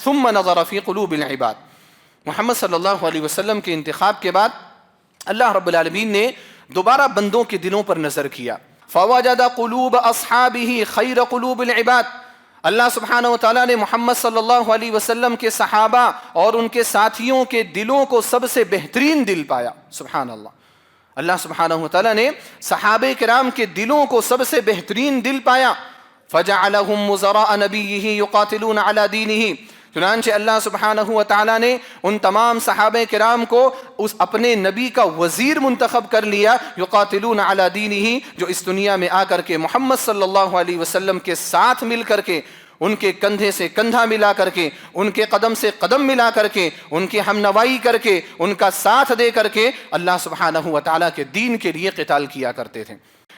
ثم نظر فی قلوب العباد. محمد صلی اللہ علیہ وسلم کے انتخاب کے بعد اللہ رب العالمین نے دوبارہ بندوں کے دلوں پر نظر کیا. فوجد قلوب اصحابہ خیر قلوب العباد. اللہ سبحانہ وتعالیٰ نے محمد صلی اللہ علیہ وسلم کے صحابہ اور ان کے ساتھیوں کے دلوں کو سب سے بہترین دل پایا. سبحان اللہ. اللہ سبحانہ وتعالیٰ نے صحابہ کرام کے دلوں کو سب سے بہترین دل پایا. فجعلهم وزراء نبیہ یقاتلون علی دینہ. چنانچہ اللہ سبحانہ وتعالیٰ نے ان تمام صحابہ کرام کو اس اپنے نبی کا وزیر منتخب کر لیا. یقاتلون علی دینہ، جو اس دنیا میں آ کر کے محمد صلی اللہ علیہ وسلم کے ساتھ مل کر کے، ان کے کندھے سے کندھا ملا کر کے، ان کے قدم سے قدم ملا کر کے، ان کی ہمنوائی کر کے، ان کا ساتھ دے کر کے اللہ سبحانہ وتعالیٰ کے دین کے لیے قتال کیا کرتے تھے.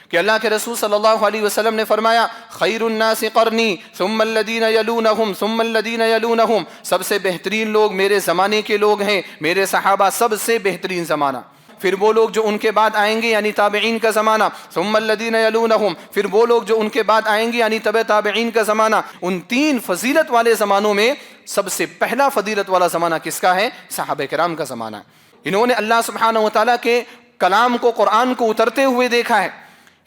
کہ اللہ کے رسول صلی اللہ علیہ وسلم نے فرمایا خیر الناس قرنی ثم الذین یلونہم ثم الذین یلونہم. سب سے بہترین لوگ میرے زمانے کے لوگ ہیں، میرے صحابہ سب سے بہترین زمانہ. پھر وہ لوگ جو ان کے بعد آئیں گے یعنی تابعین کا زمانہ. ثم الذین یلونہم، پھر وہ لوگ جو ان کے بعد آئیں گے یعنی تبع تابعین کا زمانہ. ان تین فضیلت والے زمانوں میں سب سے پہلا فضیلت والا زمانہ کس کا ہے؟ صحابہ کرام کا زمانہ. انہوں نے اللہ سبحانہ وتعالیٰ کے کلام کو، قرآن کو اترتے ہوئے دیکھا ہے.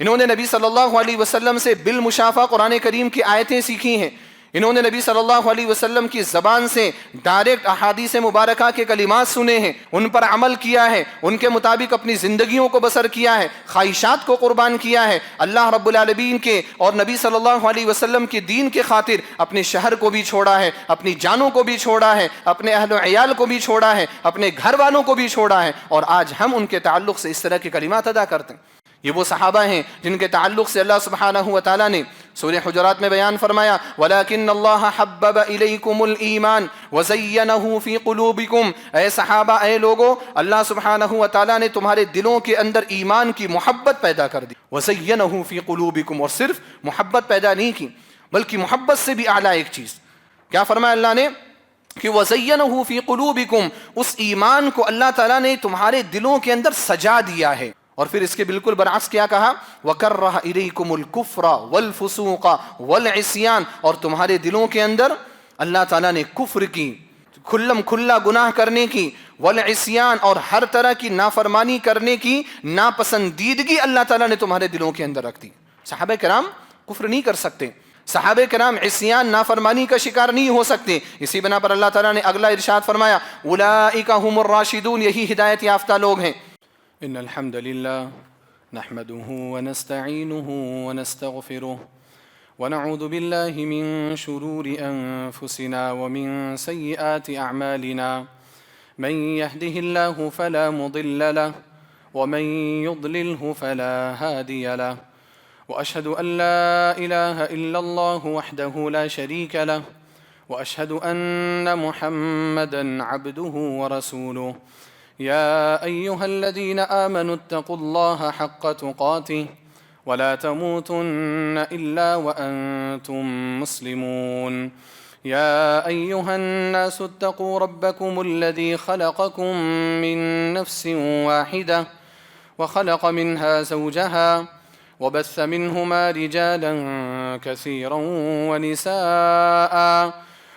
انہوں نے نبی صلی اللہ علیہ وسلم سے بالمشافہ قرآن کریم کی آیتیں سیکھی ہیں. انہوں نے نبی صلی اللہ علیہ وسلم کی زبان سے ڈائریکٹ احادیث مبارکہ کے کلمات سنے ہیں، ان پر عمل کیا ہے، ان کے مطابق اپنی زندگیوں کو بسر کیا ہے، خواہشات کو قربان کیا ہے. اللہ رب العالمین کے اور نبی صلی اللہ علیہ وسلم کے دین کے خاطر اپنے شہر کو بھی چھوڑا ہے، اپنی جانوں کو بھی چھوڑا ہے، اپنے اہل و عیال کو بھی چھوڑا ہے، اپنے گھر والوں کو بھی چھوڑا ہے. اور آج ہم ان کے تعلق سے اس طرح کے کلمات ادا کرتے ہیں. یہ وہ صحابہ ہیں جن کے تعلق سے اللہ سبحانہ وتعالیٰ نے سورہ حجرات میں بیان فرمایا وَلَكِنَّ اللَّهَ حَبَّبَ إِلَيْكُمُ الْإِيمَانَ وَزَيَّنَهُ فِي قُلُوبِكُمْ. اے صحابہ، اے لوگو، اللہ سبحانہ وتعالیٰ نے تمہارے دلوں کے اندر ایمان کی محبت پیدا کر دی. وَزَيَّنَهُ فِي قُلُوبِكُمْ، اور صرف محبت پیدا نہیں کی بلکہ محبت سے بھی اعلیٰ ایک چیز کیا فرمایا اللہ نے کہ وَزَيَّنَهُ فِي قُلُوبِكُمْ، اس ایمان کو اللہ تعالیٰ نے تمہارے دلوں کے اندر سجا دیا ہے. اور پھر اس کے بالکل برعکس کیا کہا وَكَرَّهَ إِلَيْكُمُ الْكُفْرَ وَالْفُسُوقَ وَالْعِصْيَانَ، اور تمہارے دلوں کے اندر اللہ تعالیٰ نے کفر کی، کھلم کھلا گناہ کرنے کی، والعصیان، اور ہر طرح کی نافرمانی کرنے کی ناپسندیدگی اللہ تعالیٰ نے تمہارے دلوں کے اندر رکھ دی. صحابہ کرام کفر نہیں کر سکتے، صحابہ کرام عصیان نافرمانی کا شکار نہیں ہو سکتے. اسی بنا پر اللہ تعالیٰ نے اگلا ارشاد فرمایا اولئک هم الراشدون، یہی ہدایت یافتہ لوگ ہیں. إن الحمد لله نحمده ونستعينه ونستغفره ونعوذ بالله من شرور أنفسنا ومن سيئات أعمالنا. من يهده الله فلا مضل له ومن يضلله فلا هادي له. وأشهد أن لا إله إلا الله وحده لا شريك له وأشهد أن محمدا عبده ورسوله. يا أيها الذين آمنوا اتقوا الله حق تقاته ولا تموتن إلا وأنتم مسلمون. يا أيها الناس اتقوا ربكم الذي خلقكم من نفس واحدة وخلق منها زوجها وبث منهما رجالا كثيرا ونساء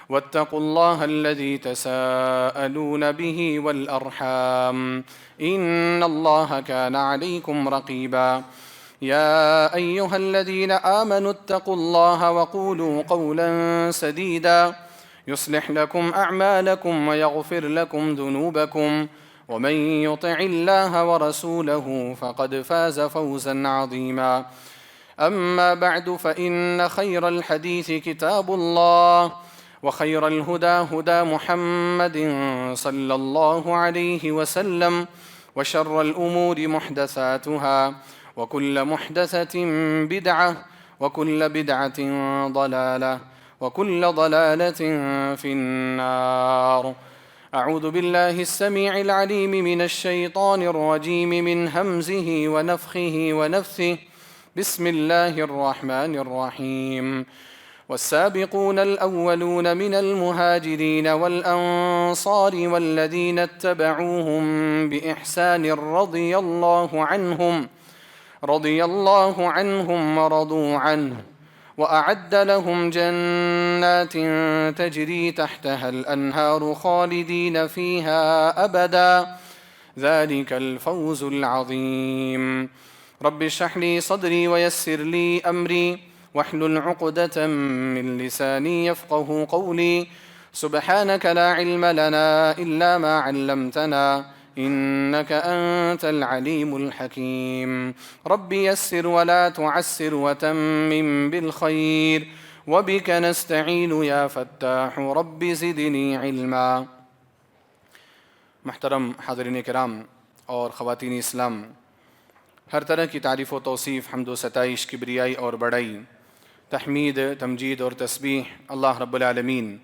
واتقوا الله الذي تساءلون به والأرحام إن الله كان عليكم رقيبا. يا أيها الذين آمنوا اتقوا الله وقولوا قولا سديدا يصلح لكم أعمالكم ويغفر لكم ذنوبكم ومن يطع الله ورسوله فقد فاز فوزا عظيما. أما بعد فإن خير الحديث كتاب الله وخير الهدى هدى محمد صلى الله عليه وسلم وشر الأمور محدثاتها وكل محدثة بدعة وكل بدعة ضلالة وكل ضلالة في النار. أعوذ بالله السميع العليم من الشيطان الرجيم من همزه ونفخه ونفثه. بسم الله الرحمن الرحيم. والسابقون الأولون من المهاجرين والأنصار والذين اتبعوهم بإحسان رضي الله عنهم ورضوا عنه وأعد لهم جنات تجري تحتها الأنهار خالدين فيها أبدا ذلك الفوز العظيم رب اشرح لي صدري ويسر لي أمري واحلل عقدة من لساني يفقه قولي سبحانك لا علم لنا إلا ما علمتنا إنك أنت العليم الحكيم رب يسر ولا تعسر وتمم بالخير وبك نستعين يا فتاح رب زدني علما. محترم حاضرین کرام اور خواتین اسلام، ہر طرح کی تعریف و توصیف، حمد و ستائش، کبریائی اور بڑائی، تحمید، تمجید اور تسبیح اللہ رب العالمین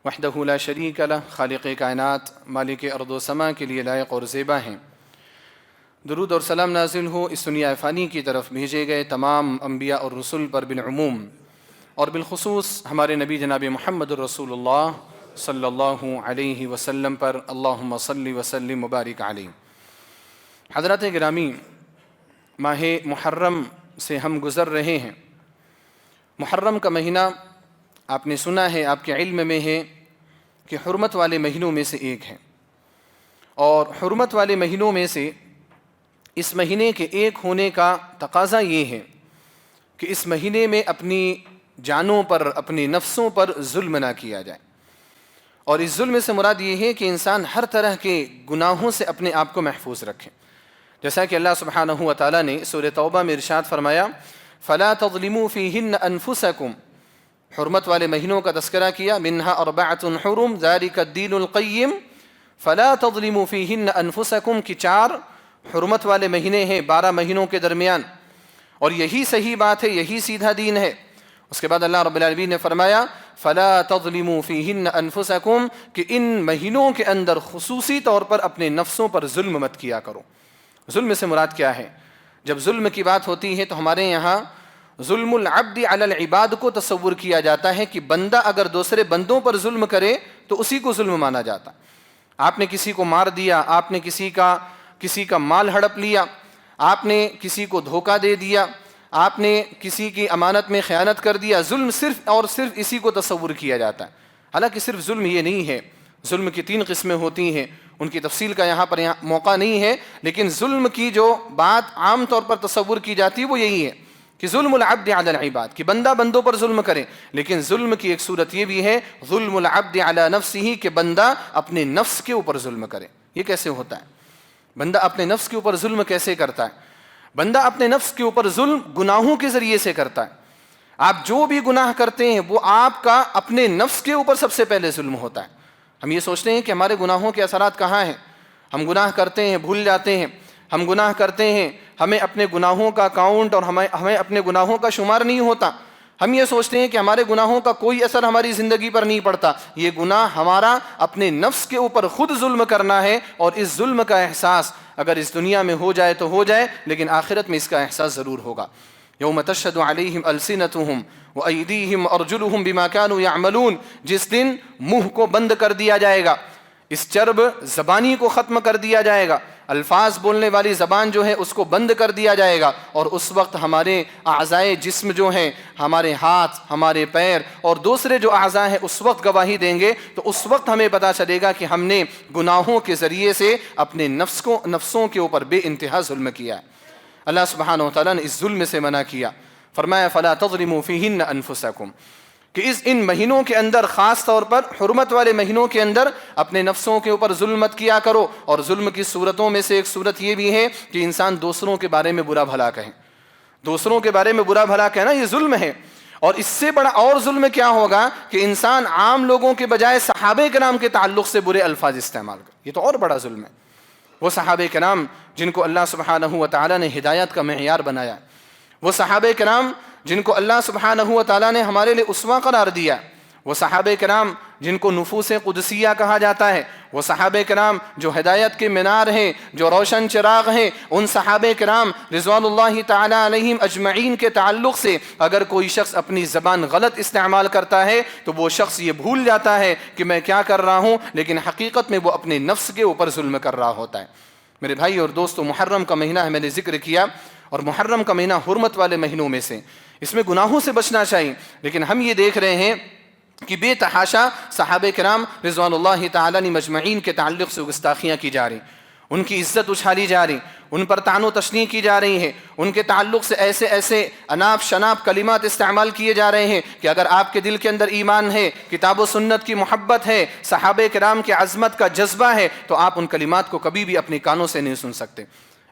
وحدہ لا شریک لہ، خالق کائنات، مالک ارض و سما کے لیے لائق اور زیبا ہیں۔ درود اور سلام نازل ہو اس دنیا فانی کی طرف بھیجے گئے تمام انبیاء اور رسول پر بالعموم، اور بالخصوص ہمارے نبی جناب محمد الرسول اللہ صلی اللہ علیہ وسلم پر، اللہم صلی وسلم مبارک علیہ۔ حضرات گرامی، ماہ محرم سے ہم گزر رہے ہیں۔ محرم کا مہینہ آپ نے سنا ہے، آپ کے علم میں ہے کہ حرمت والے مہینوں میں سے ایک ہے، اور حرمت والے مہینوں میں سے اس مہینے کے ایک ہونے کا تقاضا یہ ہے کہ اس مہینے میں اپنی جانوں پر، اپنے نفسوں پر ظلم نہ کیا جائے، اور اس ظلم سے مراد یہ ہے کہ انسان ہر طرح کے گناہوں سے اپنے آپ کو محفوظ رکھے، جیسا کہ اللہ سبحانہ و تعالیٰ نے سورہ توبہ میں ارشاد فرمایا فَلَا تَظْلِمُوا فِيهِنَّ أَنفُسَكُمْ، حرمت والے مہینوں کا تذکرہ کیا، منها اربعۃ حرم ذالک الدین القیم فلا تظلموا فیہن انفسکم، کی 4 حرمت والے مہینے ہیں 12 مہینوں کے درمیان، اور یہی صحیح بات ہے، یہی سیدھا دین ہے۔ اس کے بعد اللہ رب العالمین نے فرمایا فلا تظلموا فیہن انفسکم، کہ ان مہینوں کے اندر خصوصی طور پر اپنے نفسوں پر ظلم مت کیا کرو۔ ظلم سے مراد کیا ہے؟ جب ظلم کی بات ہوتی ہے تو ہمارے یہاں ظلم العبد علی العباد کو تصور کیا جاتا ہے کہ بندہ اگر دوسرے بندوں پر ظلم کرے تو اسی کو ظلم مانا جاتا۔ آپ نے کسی کو مار دیا، آپ نے کسی کا مال ہڑپ لیا، آپ نے کسی کو دھوکہ دے دیا، آپ نے کسی کی امانت میں خیانت کر دیا، ظلم صرف اور صرف اسی کو تصور کیا جاتا ہے۔ حالانکہ صرف ظلم یہ نہیں ہے، ظلم کی 3 قسمیں ہوتی ہیں، ان کی تفصیل کا یہاں پر موقع نہیں ہے، لیکن ظلم کی جو بات عام طور پر تصور کی جاتی ہے وہ یہی ہے کہ ظلم العبد علی العباد، کہ بندہ بندوں پر ظلم کرے، لیکن ظلم کی ایک صورت یہ بھی ہے ظلم العبد علی نفسہ، کہ بندہ اپنے نفس کے اوپر ظلم کرے۔ یہ کیسے ہوتا ہے؟ بندہ اپنے نفس کے اوپر ظلم کیسے کرتا ہے؟ بندہ اپنے نفس کے اوپر ظلم گناہوں کے ذریعے سے کرتا ہے۔ آپ جو بھی گناہ کرتے ہیں وہ آپ کا اپنے نفس کے اوپر سب سے پہلے ظلم ہوتا ہے۔ ہم یہ سوچتے ہیں کہ ہمارے گناہوں کے اثرات کہاں ہیں، ہم گناہ کرتے ہیں بھول جاتے ہیں، ہم گناہ کرتے ہیں ہمیں اپنے گناہوں کا کاؤنٹ اور ہمیں اپنے گناہوں کا شمار نہیں ہوتا، ہم یہ سوچتے ہیں کہ ہمارے گناہوں کا کوئی اثر ہماری زندگی پر نہیں پڑتا۔ یہ گناہ ہمارا اپنے نفس کے اوپر خود ظلم کرنا ہے، اور اس ظلم کا احساس اگر اس دنیا میں ہو جائے تو ہو جائے، لیکن آخرت میں اس کا احساس ضرور ہوگا۔ یوم تشہد علیہم السنتہم وایدیہم وارجلہم بما کانوا یعملون، جس دن منہ کو بند کر دیا جائے گا، اس چرب زبانی کو ختم کر دیا جائے گا، الفاظ بولنے والی زبان جو ہے اس کو بند کر دیا جائے گا، اور اس وقت ہمارے اعضائے جسم جو ہیں، ہمارے ہاتھ، ہمارے پیر اور دوسرے جو اعضاء ہیں اس وقت گواہی دیں گے، تو اس وقت ہمیں پتہ چلے گا کہ ہم نے گناہوں کے ذریعے سے اپنے نفسوں کے اوپر بے انتہا ظلم کیا ہے۔ اللہ سبحانہ و تعالیٰ نے اس ظلم سے منع کیا، فرمایا فلا تظلموا فیہن انفسکم، کہ ان مہینوں کے اندر، خاص طور پر حرمت والے مہینوں کے اندر اپنے نفسوں کے اوپر ظلم مت کیا کرو۔ اور ظلم کی صورتوں میں سے ایک صورت یہ بھی ہے کہ انسان دوسروں کے بارے میں برا بھلا کہے۔ دوسروں کے بارے میں برا بھلا کہنا یہ ظلم ہے، اور اس سے بڑا اور ظلم کیا ہوگا کہ انسان عام لوگوں کے بجائے صحابہ کرام کے تعلق سے برے الفاظ استعمال کرے، یہ تو اور بڑا ظلم ہے۔ وہ صحابہ کرام جن کو اللہ سبحانہ و تعالیٰ نے ہدایت کا معیار بنایا، وہ صحابہ کرام جن کو اللہ سبحانہ و تعالیٰ نے ہمارے لیے اسوہ قرار دیا، وہ صحابہ کرام جن کو نفوس قدسیہ کہا جاتا ہے، وہ صحابہ کرام جو ہدایت کے مینار ہیں، جو روشن چراغ ہیں، ان صحابہ کرام رضوان اللہ تعالی علیہم اجمعین کے تعلق سے اگر کوئی شخص اپنی زبان غلط استعمال کرتا ہے تو وہ شخص یہ بھول جاتا ہے کہ میں کیا کر رہا ہوں، لیکن حقیقت میں وہ اپنے نفس کے اوپر ظلم کر رہا ہوتا ہے۔ میرے بھائی اور دوستو، محرم کا مہینہ ہے، میں نے ذکر کیا، اور محرم کا مہینہ حرمت والے مہینوں میں سے اس میں گناہوں سے بچنا چاہیے، لیکن ہم یہ دیکھ رہے ہیں کہ بے تحاشا صحابہ کرام رضوان اللہ تعالی عنہم مجمعین کے تعلق سے گستاخیاں کی جا رہی، ان کی عزت اچھالی جا رہی، ان پر طعن و تشنیع کی جا رہی ہے، ان کے تعلق سے ایسے ایسے اناپ شناپ کلمات استعمال کیے جا رہے ہیں کہ اگر آپ کے دل کے اندر ایمان ہے، کتاب و سنت کی محبت ہے، صحابہ کرام کی عظمت کا جذبہ ہے، تو آپ ان کلمات کو کبھی بھی اپنے کانوں سے نہیں سن سکتے۔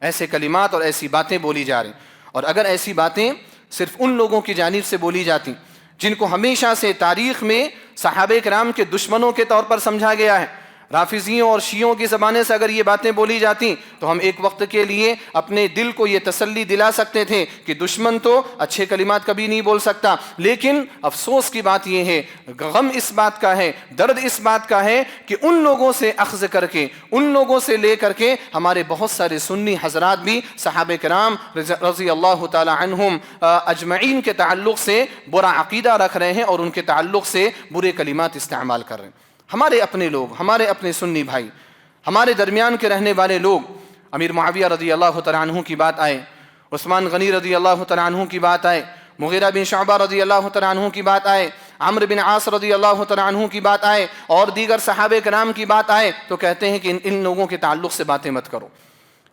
ایسے کلمات اور ایسی باتیں بولی جا رہی، اور اگر ایسی باتیں صرف ان لوگوں کی جانب سے بولی جاتی جن کو ہمیشہ سے تاریخ میں صحابہ کرام کے دشمنوں کے طور پر سمجھا گیا ہے، رافضیوں اور شیعوں کی زبانیں سے اگر یہ باتیں بولی جاتی تو ہم ایک وقت کے لیے اپنے دل کو یہ تسلی دلا سکتے تھے کہ دشمن تو اچھے کلمات کبھی نہیں بول سکتا، لیکن افسوس کی بات یہ ہے، غم اس بات کا ہے، درد اس بات کا ہے کہ ان لوگوں سے اخذ کر کے، ان لوگوں سے لے کر کے ہمارے بہت سارے سنی حضرات بھی صحابہ کرام رضی اللہ تعالی عنہم اجمعین کے تعلق سے برا عقیدہ رکھ رہے ہیں اور ان کے تعلق سے برے کلمات استعمال کر رہے ہیں۔ ہمارے اپنے لوگ، ہمارے اپنے سنی بھائی، ہمارے درمیان کے رہنے والے لوگ، امیر معاویہ رضی اللہ تعالیٰ عنہ کی بات آئے، عثمان غنی رضی اللہ تعالیٰ عنہ کی بات آئے، مغیرہ بن شعبہ رضی اللہ تعالیٰ عنہ کی بات آئے، عمرو بن عاص رضی اللہ تعالیٰ عنہ کی بات آئے، اور دیگر صحابہ کرام کی بات آئے، تو کہتے ہیں کہ ان لوگوں کے تعلق سے باتیں مت کرو،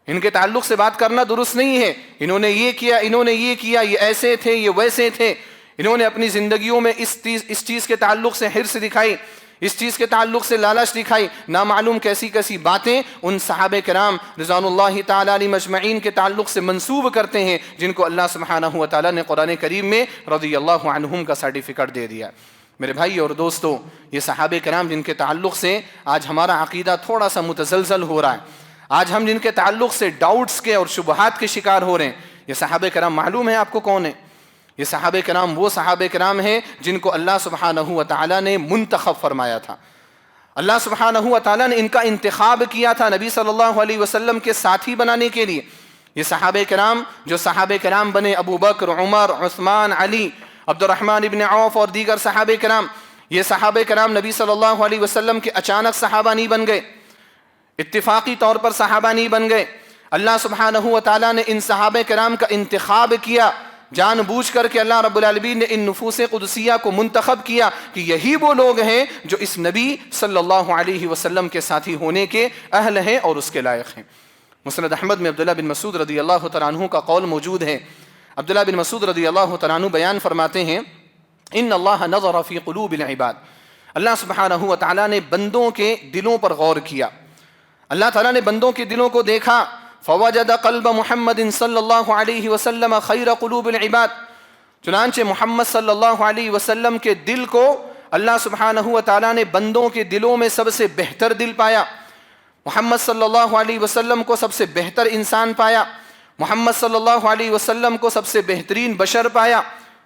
ان کے تعلق سے بات کرنا درست نہیں ہے، انہوں نے یہ کیا، انہوں نے یہ کیا، یہ ایسے تھے، یہ ویسے تھے، انہوں نے اپنی زندگیوں میں اس چیز کے تعلق سے حرص دکھائی، اس چیز کے تعلق سے لالچ دکھائی، نامعلوم کیسی کیسی باتیں ان صحابہ کرام رضوان اللہ تعالیٰ علیہ مجمعین کے تعلق سے منسوب کرتے ہیں، جن کو اللہ سبحانہ و تعالیٰ نے قرآن کریم میں رضی اللہ عنہم کا سرٹیفکیٹ دے دیا۔ میرے بھائی اور دوستو، یہ صحابہ کرام جن کے تعلق سے آج ہمارا عقیدہ تھوڑا سا متزلزل ہو رہا ہے، آج ہم جن کے تعلق سے ڈاؤٹس کے اور شبہات کے شکار ہو رہے ہیں، یہ صحابہ کرام معلوم ہے آپ کو کون ہیں؟ یہ صحابہ کرام وہ صحابہ کرام ہیں جن کو اللہ سبحانہ و تعالیٰ نے منتخب فرمایا تھا، اللہ سبحانہ و تعالیٰ نے ان کا انتخاب کیا تھا نبی صلی اللہ علیہ وسلم کے ساتھی بنانے کے لیے۔ یہ صحابہ کرام جو صحابہ کرام بنے، ابو بکر، عمر، عثمان، علی، عبد الرحمن ابن عوف اور دیگر صحابہ کرام، یہ صحابہ کرام نبی صلی اللہ علیہ وسلم کے اچانک صحابہ نہیں بن گئے، اتفاقی طور پر صحابہ نہیں بن گئے، اللہ سبحانہ و تعالیٰ نے ان صحابہ کرام کا انتخاب کیا، جان بوجھ کر کے اللہ رب العالمین نے ان نفوس قدسیہ کو منتخب کیا کہ یہی وہ لوگ ہیں جو اس نبی صلی اللہ علیہ وسلم کے ساتھی ہونے کے اہل ہیں اور اس کے لائق ہیں۔ مسند احمد میں عبداللہ بن مسعود رضی اللہ تعالیٰ عنہ کا قول موجود ہے۔ عبداللہ بن مسعود رضی اللہ تعالیٰ عنہ بیان فرماتے ہیں، ان اللہ نظر فی قلوب العباد، اللہ سبحانہ و تعالیٰ نے بندوں کے دلوں پر غور کیا، اللہ تعالیٰ نے بندوں کے دلوں کو دیکھا، فوجد قلب محمد صلی اللہ علیہ وسلم خیر قلوب العباد، چنانچہ محمد صلی اللہ علیہ وسلم کے دل کو اللہ سبحانہ و تعالیٰ نے بندوں کے دلوں میں سب سے بہتر دل پایا، محمد صلی اللہ علیہ وسلم کو سب سے بہتر انسان پایا، محمد صلی اللہ علیہ وسلم کو سب سے بہترین بشر پایا۔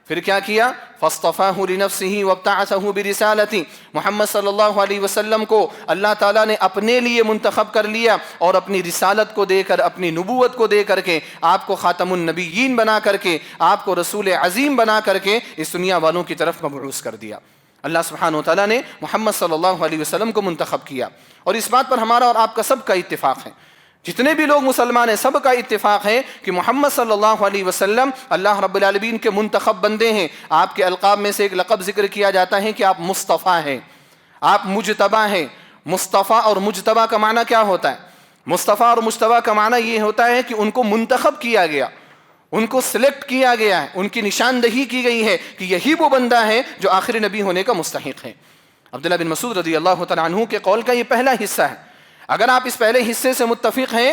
پھر کیا کیا؟ فاصطفاہ لنفسہ وابتعثہ برسالتہ، محمد صلی اللہ علیہ وسلم کو اللہ تعالیٰ نے اپنے لیے منتخب کر لیا اور اپنی رسالت کو دے کر، اپنی نبوت کو دے کر کے آپ کو خاتم النبیین بنا کر کے، آپ کو رسول عظیم بنا کر کے اس دنیا والوں کی طرف مبعوث کر دیا۔ اللہ سبحانہ و تعالیٰ نے محمد صلی اللہ علیہ وسلم کو منتخب کیا، اور اس بات پر ہمارا اور آپ کا سب کا اتفاق ہے، جتنے بھی لوگ مسلمان ہیں سب کا اتفاق ہے کہ محمد صلی اللہ علیہ وسلم اللہ رب العالمین کے منتخب بندے ہیں۔ آپ کے القاب میں سے ایک لقب ذکر کیا جاتا ہے کہ آپ مصطفیٰ ہیں، آپ مجتبیٰ ہیں۔ مصطفیٰ اور مجتبیٰ کا معنی کیا ہوتا ہے؟ مصطفیٰ اور مجتبیٰ کا معنی یہ ہوتا ہے کہ ان کو منتخب کیا گیا، ان کو سلیکٹ کیا گیا ہے، ان کی نشاندہی کی گئی ہے کہ یہی وہ بندہ ہے جو آخری نبی ہونے کا مستحق ہے۔ عبداللہ بن مسعود رضی اللہ تعالیٰ عنہ کے قول کا یہ پہلا حصہ ہے۔ اگر آپ اس پہلے حصے سے متفق ہیں،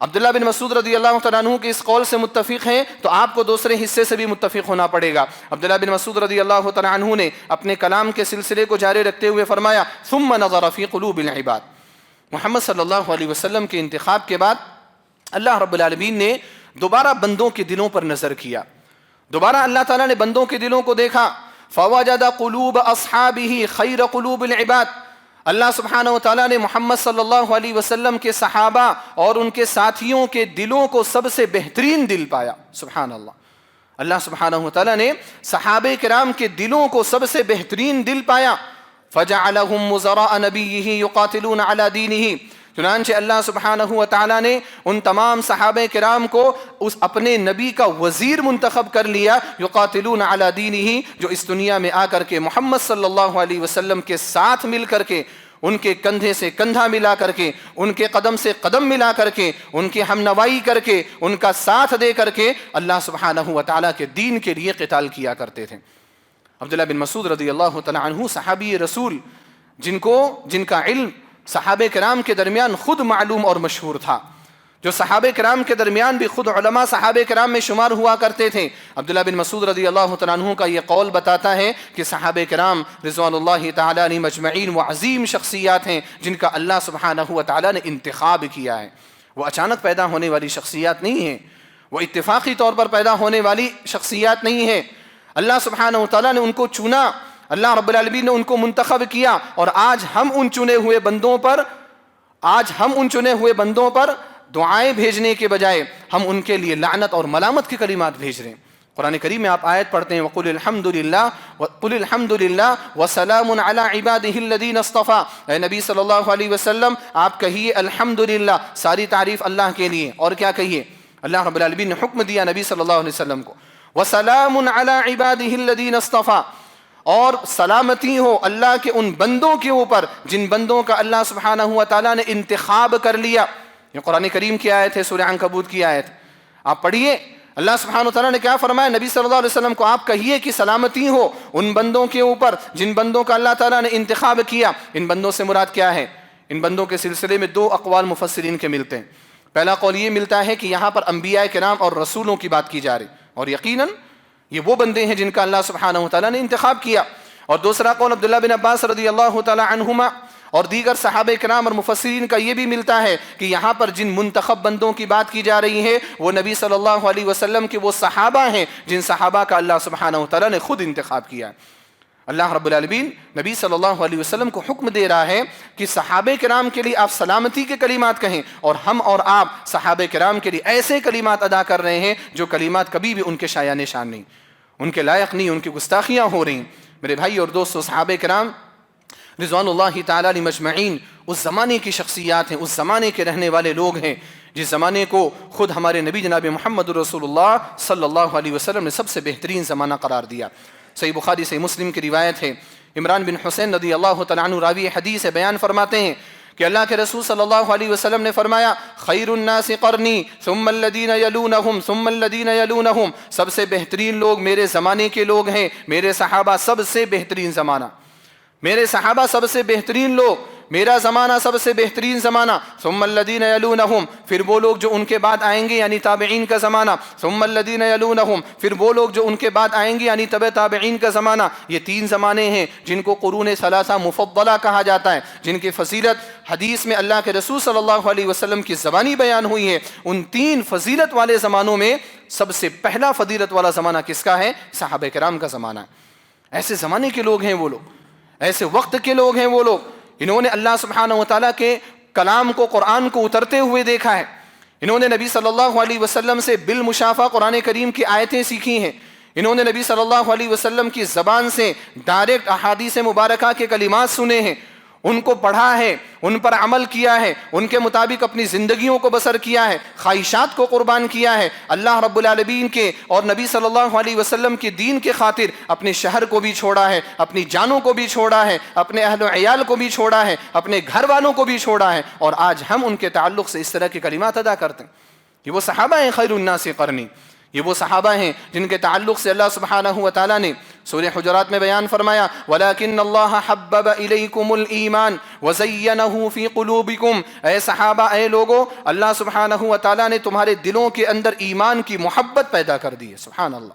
عبداللہ بن مسعود رضی اللہ تعالیٰ عنہ کے اس قول سے متفق ہیں، تو آپ کو دوسرے حصے سے بھی متفق ہونا پڑے گا۔ عبداللہ بن مسعود رضی اللہ تعالیٰ عنہ نے اپنے کلام کے سلسلے کو جاری رکھتے ہوئے فرمایا، ثم نظر فی قلوب العباد، محمد صلی اللہ علیہ وسلم کے انتخاب کے بعد اللہ رب العالمین نے دوبارہ بندوں کے دلوں پر نظر کیا، دوبارہ اللہ تعالیٰ نے بندوں کے دلوں کو دیکھا، فوجد قلوب اصحابہ خیر قلوب العباد، اللہ سبحانہ و تعالیٰ نے محمد صلی اللہ علیہ وسلم کے صحابہ اور ان کے ساتھیوں کے دلوں کو سب سے بہترین دل پایا۔ سبحان اللہ، اللہ سبحانہ و تعالیٰ نے صحابہ کرام کے دلوں کو سب سے بہترین دل پایا۔ فجعلہم وزراء نبیہ یقاتلون علی دینہ، چنانچہ اللہ سبحانہ و تعالیٰ نے ان تمام صحابہ کرام کو اس اپنے نبی کا وزیر منتخب کر لیا، یقاتلون علی دینہ، جو اس دنیا میں آ کر کے محمد صلی اللہ علیہ وسلم کے ساتھ مل کر کے، ان کے کندھے سے کندھا ملا کر کے، ان کے قدم سے قدم ملا کر کے، ان کی ہمنوائی کر کے، ان کا ساتھ دے کر کے اللہ سبحانہ و تعالیٰ کے دین کے لیے قتال کیا کرتے تھے۔ عبداللہ بن مسعود رضی اللہ تعالیٰ عنہ صحابی رسول جن کا علم صحابہ کرام کے درمیان خود معلوم اور مشہور تھا، جو صحابہ کرام کے درمیان بھی خود علماء صحابہ کرام میں شمار ہوا کرتے تھے۔ عبداللہ بن مسعود رضی اللہ تعالیٰ عنہ کا یہ قول بتاتا ہے کہ صحابہ کرام رضوان اللہ تعالیٰ علیہم اجمعین وہ عظیم شخصیات ہیں جن کا اللہ سبحانہ و تعالیٰ نے انتخاب کیا ہے۔ وہ اچانک پیدا ہونے والی شخصیات نہیں ہیں، وہ اتفاقی طور پر پیدا ہونے والی شخصیات نہیں ہیں۔ اللہ سبحانہ و تعالیٰ نے ان کو چنا، اللہ رب العالمین نے ان کو منتخب کیا، اور آج ہم ان چنے ہوئے بندوں پر دعائیں بھیجنے کے بجائے ہم ان کے لیے لعنت اور ملامت کے کلمات بھیج رہے ہیں۔ قرآن کریم میں آپ آیت پڑھتے ہیں وَقُلِ الْحَمْدُ لِلَّهِ وَسَلَامٌ عَلَىٰ عِبَادِهِ الَّذِينَ اصْطَفَىٰ۔ اے نبی صلی اللہ علیہ وسلم آپ کہیے الحمدللہ، ساری تعریف اللہ کے لیے، اور کیا کہیے؟ اللہ رب العالمین نے حکم دیا نبی صلی اللہ علیہ وسلم کو وَسَلَامٌ عَلَىٰ عِبَادِهِ الَّذِينَ اصْطَفَىٰ، اور سلامتی ہو اللہ کے ان بندوں کے اوپر جن بندوں کا اللہ سبحانہ و تعالیٰ نے انتخاب کر لیا۔ یہ قرآن کریم کی آیت ہے، سورہ عنکبوت کی آیت، آپ پڑھیے اللہ سبحانہ و تعالیٰ نے کیا فرمایا نبی صلی اللہ علیہ وسلم کو، آپ کہیے کہ سلامتی ہو ان بندوں کے اوپر جن بندوں کا اللہ تعالیٰ نے انتخاب کیا۔ ان بندوں سے مراد کیا ہے؟ ان بندوں کے سلسلے میں دو اقوال مفسرین کے ملتے ہیں۔ پہلا قول یہ ملتا ہے کہ یہاں پر انبیاء کرام اور رسولوں کی بات کی جا رہی، اور یقیناً یہ وہ بندے ہیں جن کا اللہ سبحانہ و تعالیٰ نے انتخاب کیا۔ اور دوسرا قول عبداللہ بن عباس رضی اللہ تعالیٰ عنہما اور دیگر صحابہ کرام اور مفسرین کا یہ بھی ملتا ہے کہ یہاں پر جن منتخب بندوں کی بات کی جا رہی ہے وہ نبی صلی اللہ علیہ وسلم کے وہ صحابہ ہیں جن صحابہ کا اللہ سبحانہ و تعالیٰ نے خود انتخاب کیا ہے۔ اللہ رب العالمین نبی صلی اللہ علیہ وسلم کو حکم دے رہا ہے کہ صحابہ کرام کے لیے آپ سلامتی کے کلمات کہیں، اور ہم اور آپ صحابہ کرام کے لیے ایسے کلمات ادا کر رہے ہیں جو کلمات کبھی بھی ان کے شایع نشان نہیں، ان کے لائق نہیں، ان کی گستاخیاں ہو رہی ہیں۔ میرے بھائی اور دوستو، صحابہ کرام رضوان اللہ تعالیٰ علیہم اجمعین اس زمانے کی شخصیات ہیں، اس زمانے کے رہنے والے لوگ ہیں جس زمانے کو خود ہمارے نبی جناب محمد رسول اللہ صلی اللہ علیہ وسلم نے سب سے بہترین زمانہ قرار دیا۔ صحیح بخاری صحیح مسلم کی روایت ہے، عمران بن حسین رضی اللہ تعالیٰ عنہ راوی حدیث بیان فرماتے ہیں کہ اللہ کے رسول صلی اللہ علیہ وسلم نے فرمایا خیر الناس قرنی ثم الذین یلونہم ثم الذین یلونہم، سب سے بہترین لوگ میرے زمانے کے لوگ ہیں، میرے صحابہ سب سے بہترین زمانہ، میرے صحابہ سب سے بہترین لوگ، میرا زمانہ سب سے بہترین زمانہ، ثم الذین یلونہم، پھر وہ لوگ جو ان کے بعد آئیں گے یعنی تابعین کا زمانہ، ثم الذین یلونہم، پھر وہ لوگ جو ان کے بعد آئیں گے یعنی تبع تابعین کا زمانہ۔ یہ تین زمانے ہیں جن کو قرون ثلاثہ مفضلہ کہا جاتا ہے، جن کی فضیلت حدیث میں اللہ کے رسول صلی اللہ علیہ وسلم کی زبانی بیان ہوئی ہے۔ ان تین فضیلت والے زمانوں میں سب سے پہلا فضیلت والا زمانہ کس کا ہے؟ صحابہ کرام کا زمانہ۔ ایسے زمانے کے لوگ ہیں وہ لوگ، ایسے وقت کے لوگ ہیں وہ لوگ، انہوں نے اللہ سبحانہ و تعالیٰ کے کلام کو، قرآن کو اترتے ہوئے دیکھا ہے، انہوں نے نبی صلی اللہ علیہ وسلم سے بالمشافہ قرآن کریم کی آیتیں سیکھی ہیں، انہوں نے نبی صلی اللہ علیہ وسلم کی زبان سے ڈائریکٹ احادیث مبارکہ کے کلمات سنے ہیں، ان کو پڑھا ہے، ان پر عمل کیا ہے، ان کے مطابق اپنی زندگیوں کو بسر کیا ہے، خواہشات کو قربان کیا ہے، اللہ رب العالمین کے اور نبی صلی اللہ علیہ وسلم کے دین کے خاطر اپنے شہر کو بھی چھوڑا ہے، اپنی جانوں کو بھی چھوڑا ہے، اپنے اہل و عیال کو بھی چھوڑا ہے، اپنے گھر والوں کو بھی چھوڑا ہے، اور آج ہم ان کے تعلق سے اس طرح کے کلمات ادا کرتے ہیں۔ یہ وہ صحابہ ہیں خیر الناس قرنی، یہ وہ صحابہ ہیں جن کے تعلق سے اللہ سبحانہ و تعالیٰ نے سورہ حجرات میں بیان فرمایا وَلَكِنَّ اللَّهَ حَبَّبَ إِلَيْكُمُ الْإِيمَانَ وَزَيَّنَهُ فِي قُلُوبِكُمْ، اے صحابہ، اے لوگو، اللہ سبحانہ و تعالیٰ نے تمہارے دلوں کے اندر ایمان کی محبت پیدا کر دی ہے۔ سبحان اللہ،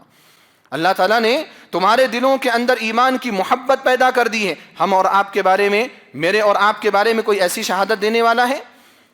اللہ تعالیٰ نے تمہارے دلوں کے اندر ایمان کی محبت پیدا کر دی ہے۔ ہم اور آپ کے بارے میں، میرے اور آپ کے بارے میں کوئی ایسی شہادت دینے والا ہے؟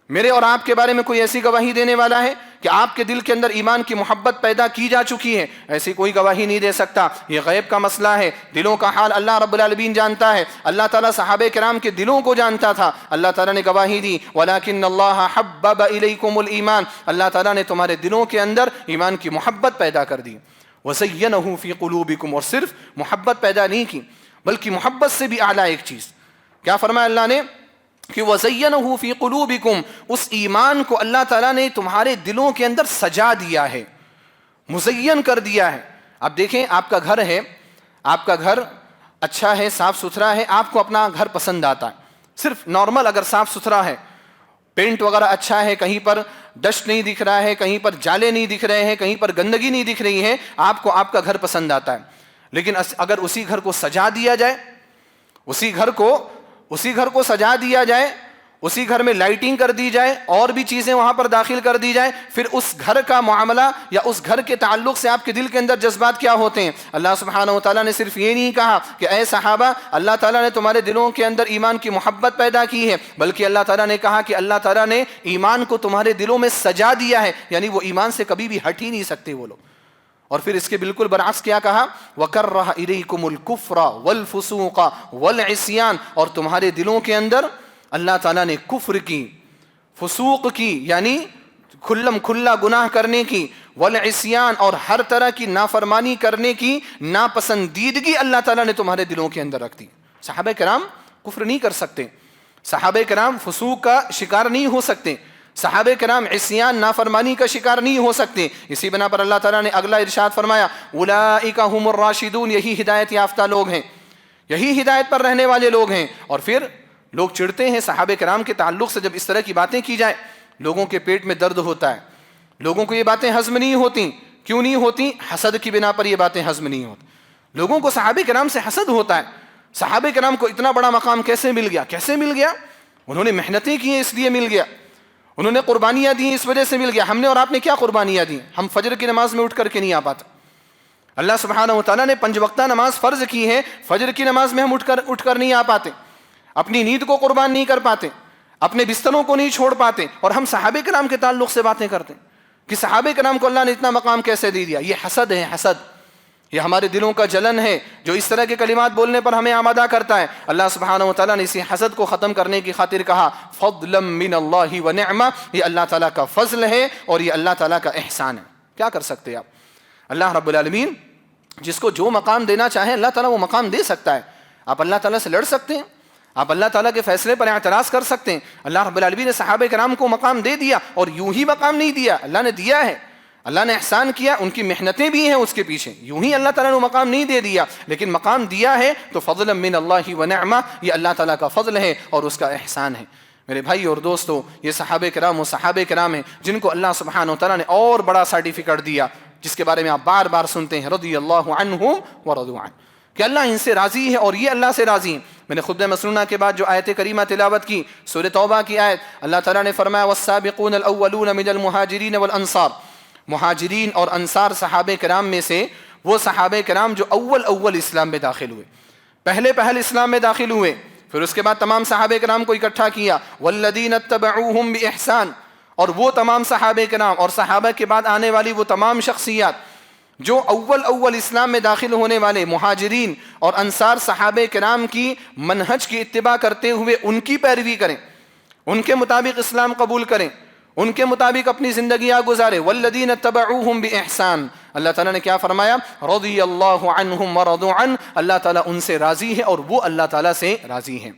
میرے اور آپ کے بارے میں کوئی ایسی گواہی دینے والا ہے کہ آپ کے دل کے اندر ایمان کی محبت پیدا کی جا چکی ہے؟ ایسی کوئی گواہی نہیں دے سکتا، یہ غیب کا مسئلہ ہے، دلوں کا حال اللہ رب العالمین جانتا ہے۔ اللہ تعالیٰ صحابہ کرام کے دلوں کو جانتا تھا، اللہ تعالیٰ نے گواہی دی وَلَكِنَّ اللَّهَ حَبَّبَ إِلَيْكُمُ الْإِيمَانَ، اللہ تعالیٰ نے تمہارے دلوں کے اندر ایمان کی محبت پیدا کر دی۔ وَزَيَّنَهُ فِي قُلُوبِكُمْ، اور صرف محبت پیدا نہیں کی بلکہ محبت سے بھی اعلیٰ ایک چیز کیا فرمایا اللہ نے؟ کہ وَزَيَّنَهُ فِي قُلُوبِكُمْ، اس ایمان کو اللہ تعالیٰ نے تمہارے دلوں کے اندر سجا دیا ہے، مزین کر دیا ہے۔ اب دیکھیں آپ کا گھر ہے، آپ کا گھر اچھا ہے، صاف ستھرا ہے، آپ کو اپنا گھر پسند آتا ہے، صرف نارمل اگر صاف ستھرا ہے، پینٹ وغیرہ اچھا ہے، کہیں پر ڈسٹ نہیں دکھ رہا ہے، کہیں پر جالے نہیں دکھ رہے ہیں، کہیں پر گندگی نہیں دکھ رہی ہے، آپ کو آپ کا گھر پسند آتا ہے۔ لیکن اگر اسی گھر کو سجا دیا جائے، اسی گھر کو سجا دیا جائے، اسی گھر میں لائٹنگ کر دی جائے، اور بھی چیزیں وہاں پر داخل کر دی جائے، پھر اس گھر کا معاملہ یا اس گھر کے تعلق سے آپ کے دل کے اندر جذبات کیا ہوتے ہیں؟ اللہ سبحانہ و تعالیٰ نے صرف یہ نہیں کہا کہ اے صحابہ اللہ تعالیٰ نے تمہارے دلوں کے اندر ایمان کی محبت پیدا کی ہے، بلکہ اللہ تعالیٰ نے کہا کہ اللہ تعالیٰ نے ایمان کو تمہارے دلوں میں سجا دیا ہے، یعنی وہ ایمان سے کبھی بھی ہٹ ہی نہیں سکتے وہ لوگ۔ اور پھر اس کے بالکل برعکس کیا کہا؟ وَكَرَّهَ إِلَيْكُمُ الْكُفْرَ وَالْفُسُوقَ وَالْعِصْيَانَ، اور تمہارے دلوں کے اندر اللہ تعالیٰ نے کفر کی، فسوق کی یعنی کھلم کھلا گناہ کرنے کی، والعصیان اور ہر طرح کی نافرمانی کرنے کی ناپسندیدگی اللہ تعالیٰ نے تمہارے دلوں کے اندر رکھ دی۔ صحابہ کرام کفر نہیں کر سکتے، صحابہ کرام فسوق کا شکار نہیں ہو سکتے، صحابہ کرام عصیان نافرمانی کا شکار نہیں ہو سکتے۔ اسی بنا پر اللہ تعالیٰ نے اگلا ارشاد فرمایا اولئک هم الراشدون، یہی ہدایت یافتہ لوگ ہیں، یہی ہدایت پر رہنے والے لوگ ہیں۔ اور پھر لوگ چڑھتے ہیں صحابہ کرام کے تعلق سے، جب اس طرح کی باتیں کی جائیں لوگوں کے پیٹ میں درد ہوتا ہے، لوگوں کو یہ باتیں ہضم نہیں ہوتی۔ کیوں نہیں ہوتی؟ حسد کی بنا پر یہ باتیں ہضم نہیں ہوتی۔ لوگوں کو صحابہ کرام سے حسد ہوتا ہے، صحابہ کرام کو اتنا بڑا مقام کیسے مل گیا؟ کیسے مل گیا؟ انہوں نے محنتیں کی ہیں اس لیے مل گیا، انہوں نے قربانیاں دی اس وجہ سے مل گیا۔ ہم نے اور آپ نے کیا قربانیاں دی؟ ہم فجر کی نماز میں اٹھ کر کے نہیں آ پاتے۔ اللہ سبحانہ و تعالیٰ نے 5 وقتہ نماز فرض کی ہے، فجر کی نماز میں ہم اٹھ کر نہیں آ پاتے، اپنی نیند کو قربان نہیں کر پاتے، اپنے بستروں کو نہیں چھوڑ پاتے، اور ہم صحابہ کرام کے تعلق سے باتیں کرتے ہیں کہ صحابہ کرام کو اللہ نے اتنا مقام کیسے دے دیا۔ یہ حسد ہے، حسد، یہ ہمارے دلوں کا جلن ہے جو اس طرح کے کلمات بولنے پر ہمیں آمادہ کرتا ہے۔ اللہ سبحانہ و تعالیٰ نے اسی حسد کو ختم کرنے کی خاطر کہا فضلا من اللہ ونعمہ، یہ اللہ تعالیٰ کا فضل ہے اور یہ اللہ تعالیٰ کا احسان ہے۔ کیا کر سکتے ہیں آپ؟ اللہ رب العالمین جس کو جو مقام دینا چاہے اللہ تعالیٰ وہ مقام دے سکتا ہے۔ آپ اللہ تعالیٰ سے لڑ سکتے ہیں، آپ اللہ تعالیٰ کے فیصلے پر اعتراض کر سکتے ہیں۔ اللہ رب العالمین نے صحابہ کرام کو مقام دے دیا، اور یوں ہی مقام نہیں دیا، اللہ نے دیا ہے، اللہ نے احسان کیا، ان کی محنتیں بھی ہیں اس کے پیچھے، یوں ہی اللہ تعالیٰ نے مقام نہیں دے دیا، لیکن مقام دیا ہے تو فضلا من اللہ ونعمہ، یہ اللہ تعالیٰ کا فضل ہے اور اس کا احسان ہے۔ میرے بھائی اور دوستو، یہ صحابہ کرام و صحابہ کرام ہیں جن کو اللہ سبحانہ و تعالیٰ نے اور بڑا سرٹیفکیٹ دیا، جس کے بارے میں آپ بار بار سنتے ہیں رضی اللہ عنہم ورضوا عنہ، کہ اللہ ان سے راضی ہے اور یہ اللہ سے راضی ہیں۔ میں نے خطبہ مسنونہ کے بعد جو آیت کریمہ تلاوت کی، سورہ توبہ کی آیت، اللہ تعالیٰ نے فرمایا والسابقون الاولون من المہاجرین والانصار، مہاجرین اور انصار صحابہ کرام میں سے وہ صحابہ کرام جو اول اسلام میں داخل ہوئے، پہل اسلام میں داخل ہوئے، پھر اس کے بعد تمام صحابہ کرام کو اکٹھا کیا، والذین اتبعوہم بإحسان، اور وہ تمام صحابہ کرام اور صحابہ کے بعد آنے والی وہ تمام شخصیات جو اول اسلام میں داخل ہونے والے مہاجرین اور انصار صحابہ کرام کی منہج کی اتباع کرتے ہوئے ان کی پیروی کریں، ان کے مطابق اسلام قبول کریں، ان کے مطابق اپنی زندگیاں گزارے۔ والذین اتبعوہم بإحسان، اللہ تعالیٰ نے کیا فرمایا؟ رضی اللہ عنہم ورضوا عنہ، اللہ تعالیٰ ان سے راضی ہے اور وہ اللہ تعالیٰ سے راضی ہیں۔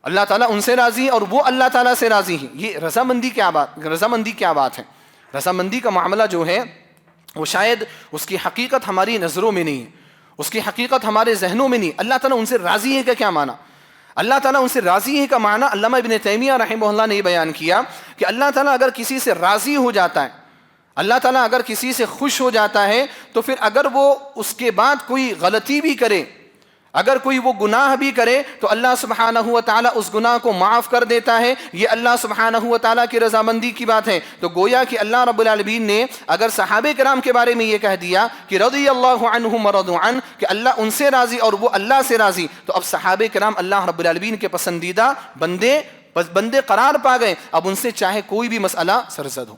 اللہ تعالیٰ ان سے راضی ہے اور وہ اللہ تعالیٰ سے راضی ہیں۔ یہ رضامندی کیا بات ہے؟ رضامندی کا معاملہ جو ہے وہ شاید اس کی حقیقت ہماری نظروں میں نہیں ہے، اس کی حقیقت ہمارے ذہنوں میں نہیں۔ اللہ تعالیٰ ان سے راضی ہے کا کیا معنی؟ اللہ تعالیٰ ان سے راضی ہے کا معنی علامہ ابن تیمیہ رحمہ اللہ نے یہ بیان کیا کہ اللہ تعالیٰ اگر کسی سے راضی ہو جاتا ہے، اللہ تعالیٰ اگر کسی سے خوش ہو جاتا ہے، تو پھر اگر وہ اس کے بعد کوئی غلطی بھی کرے، اگر کوئی وہ گناہ بھی کرے، تو اللہ سبحانہ و تعالیٰ اس گناہ کو معاف کر دیتا ہے۔ یہ اللہ سبحانہ و تعالیٰ کی رضامندی کی بات ہے۔ تو گویا کہ اللہ رب العالمین نے اگر صحابہ کرام کے بارے میں یہ کہہ دیا کہ رضی اللہ عنہم ورضوا عنہ، کہ اللہ ان سے راضی اور وہ اللہ سے راضی، تو اب صحابہ کرام اللہ رب العالمین کے پسندیدہ بندے قرار پا گئے۔ اب ان سے چاہے کوئی بھی مسئلہ سرزد ہو،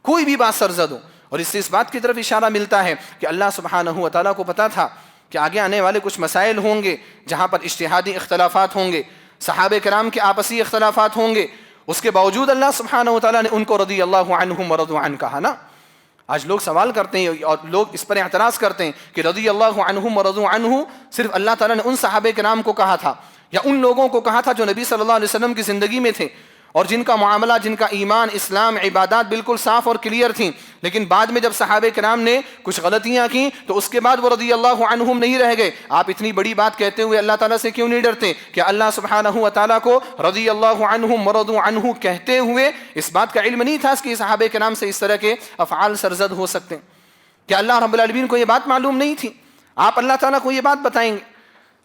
کوئی بھی بات سرزد ہو، اور اس سے اس بات کی طرف اشارہ ملتا ہے کہ اللہ سبحانہ و تعالیٰ کو پتہ تھا کہ آگے آنے والے کچھ مسائل ہوں گے جہاں پر اجتہادی اختلافات ہوں گے، صحابہ کرام کے آپسی اختلافات ہوں گے، اس کے باوجود اللہ سبحانہ و تعالیٰ نے ان کو رضی اللہ عنہم ورضوا عنہ کہا نا۔ آج لوگ سوال کرتے ہیں اور لوگ اس پر اعتراض کرتے ہیں کہ رضی اللہ عنہم ورضوا عنہ صرف اللہ تعالیٰ نے ان صحابہ کرام کو کہا تھا یا ان لوگوں کو کہا تھا جو نبی صلی اللہ علیہ وسلم کی زندگی میں تھے اور جن کا معاملہ، جن کا ایمان، اسلام، عبادات بالکل صاف اور کلیئر تھیں، لیکن بعد میں جب صحابہ کرام نے کچھ غلطیاں کی تو اس کے بعد وہ رضی اللہ عنہم نہیں رہ گئے. آپ اتنی بڑی بات کہتے ہوئے اللہ تعالیٰ سے کیوں نہیں ڈرتے کہ اللہ سبحانہ و تعالیٰ کو رضی اللہ عنہم ورضوا عنہ کہتے ہوئے اس بات کا علم نہیں تھا کہ صحابہ کرام سے اس طرح کے افعال سرزد ہو سکتے ہیں؟ کیا اللہ رب العالمین کو یہ بات معلوم نہیں تھی؟ آپ اللہ تعالیٰ کو یہ بات بتائیں گے؟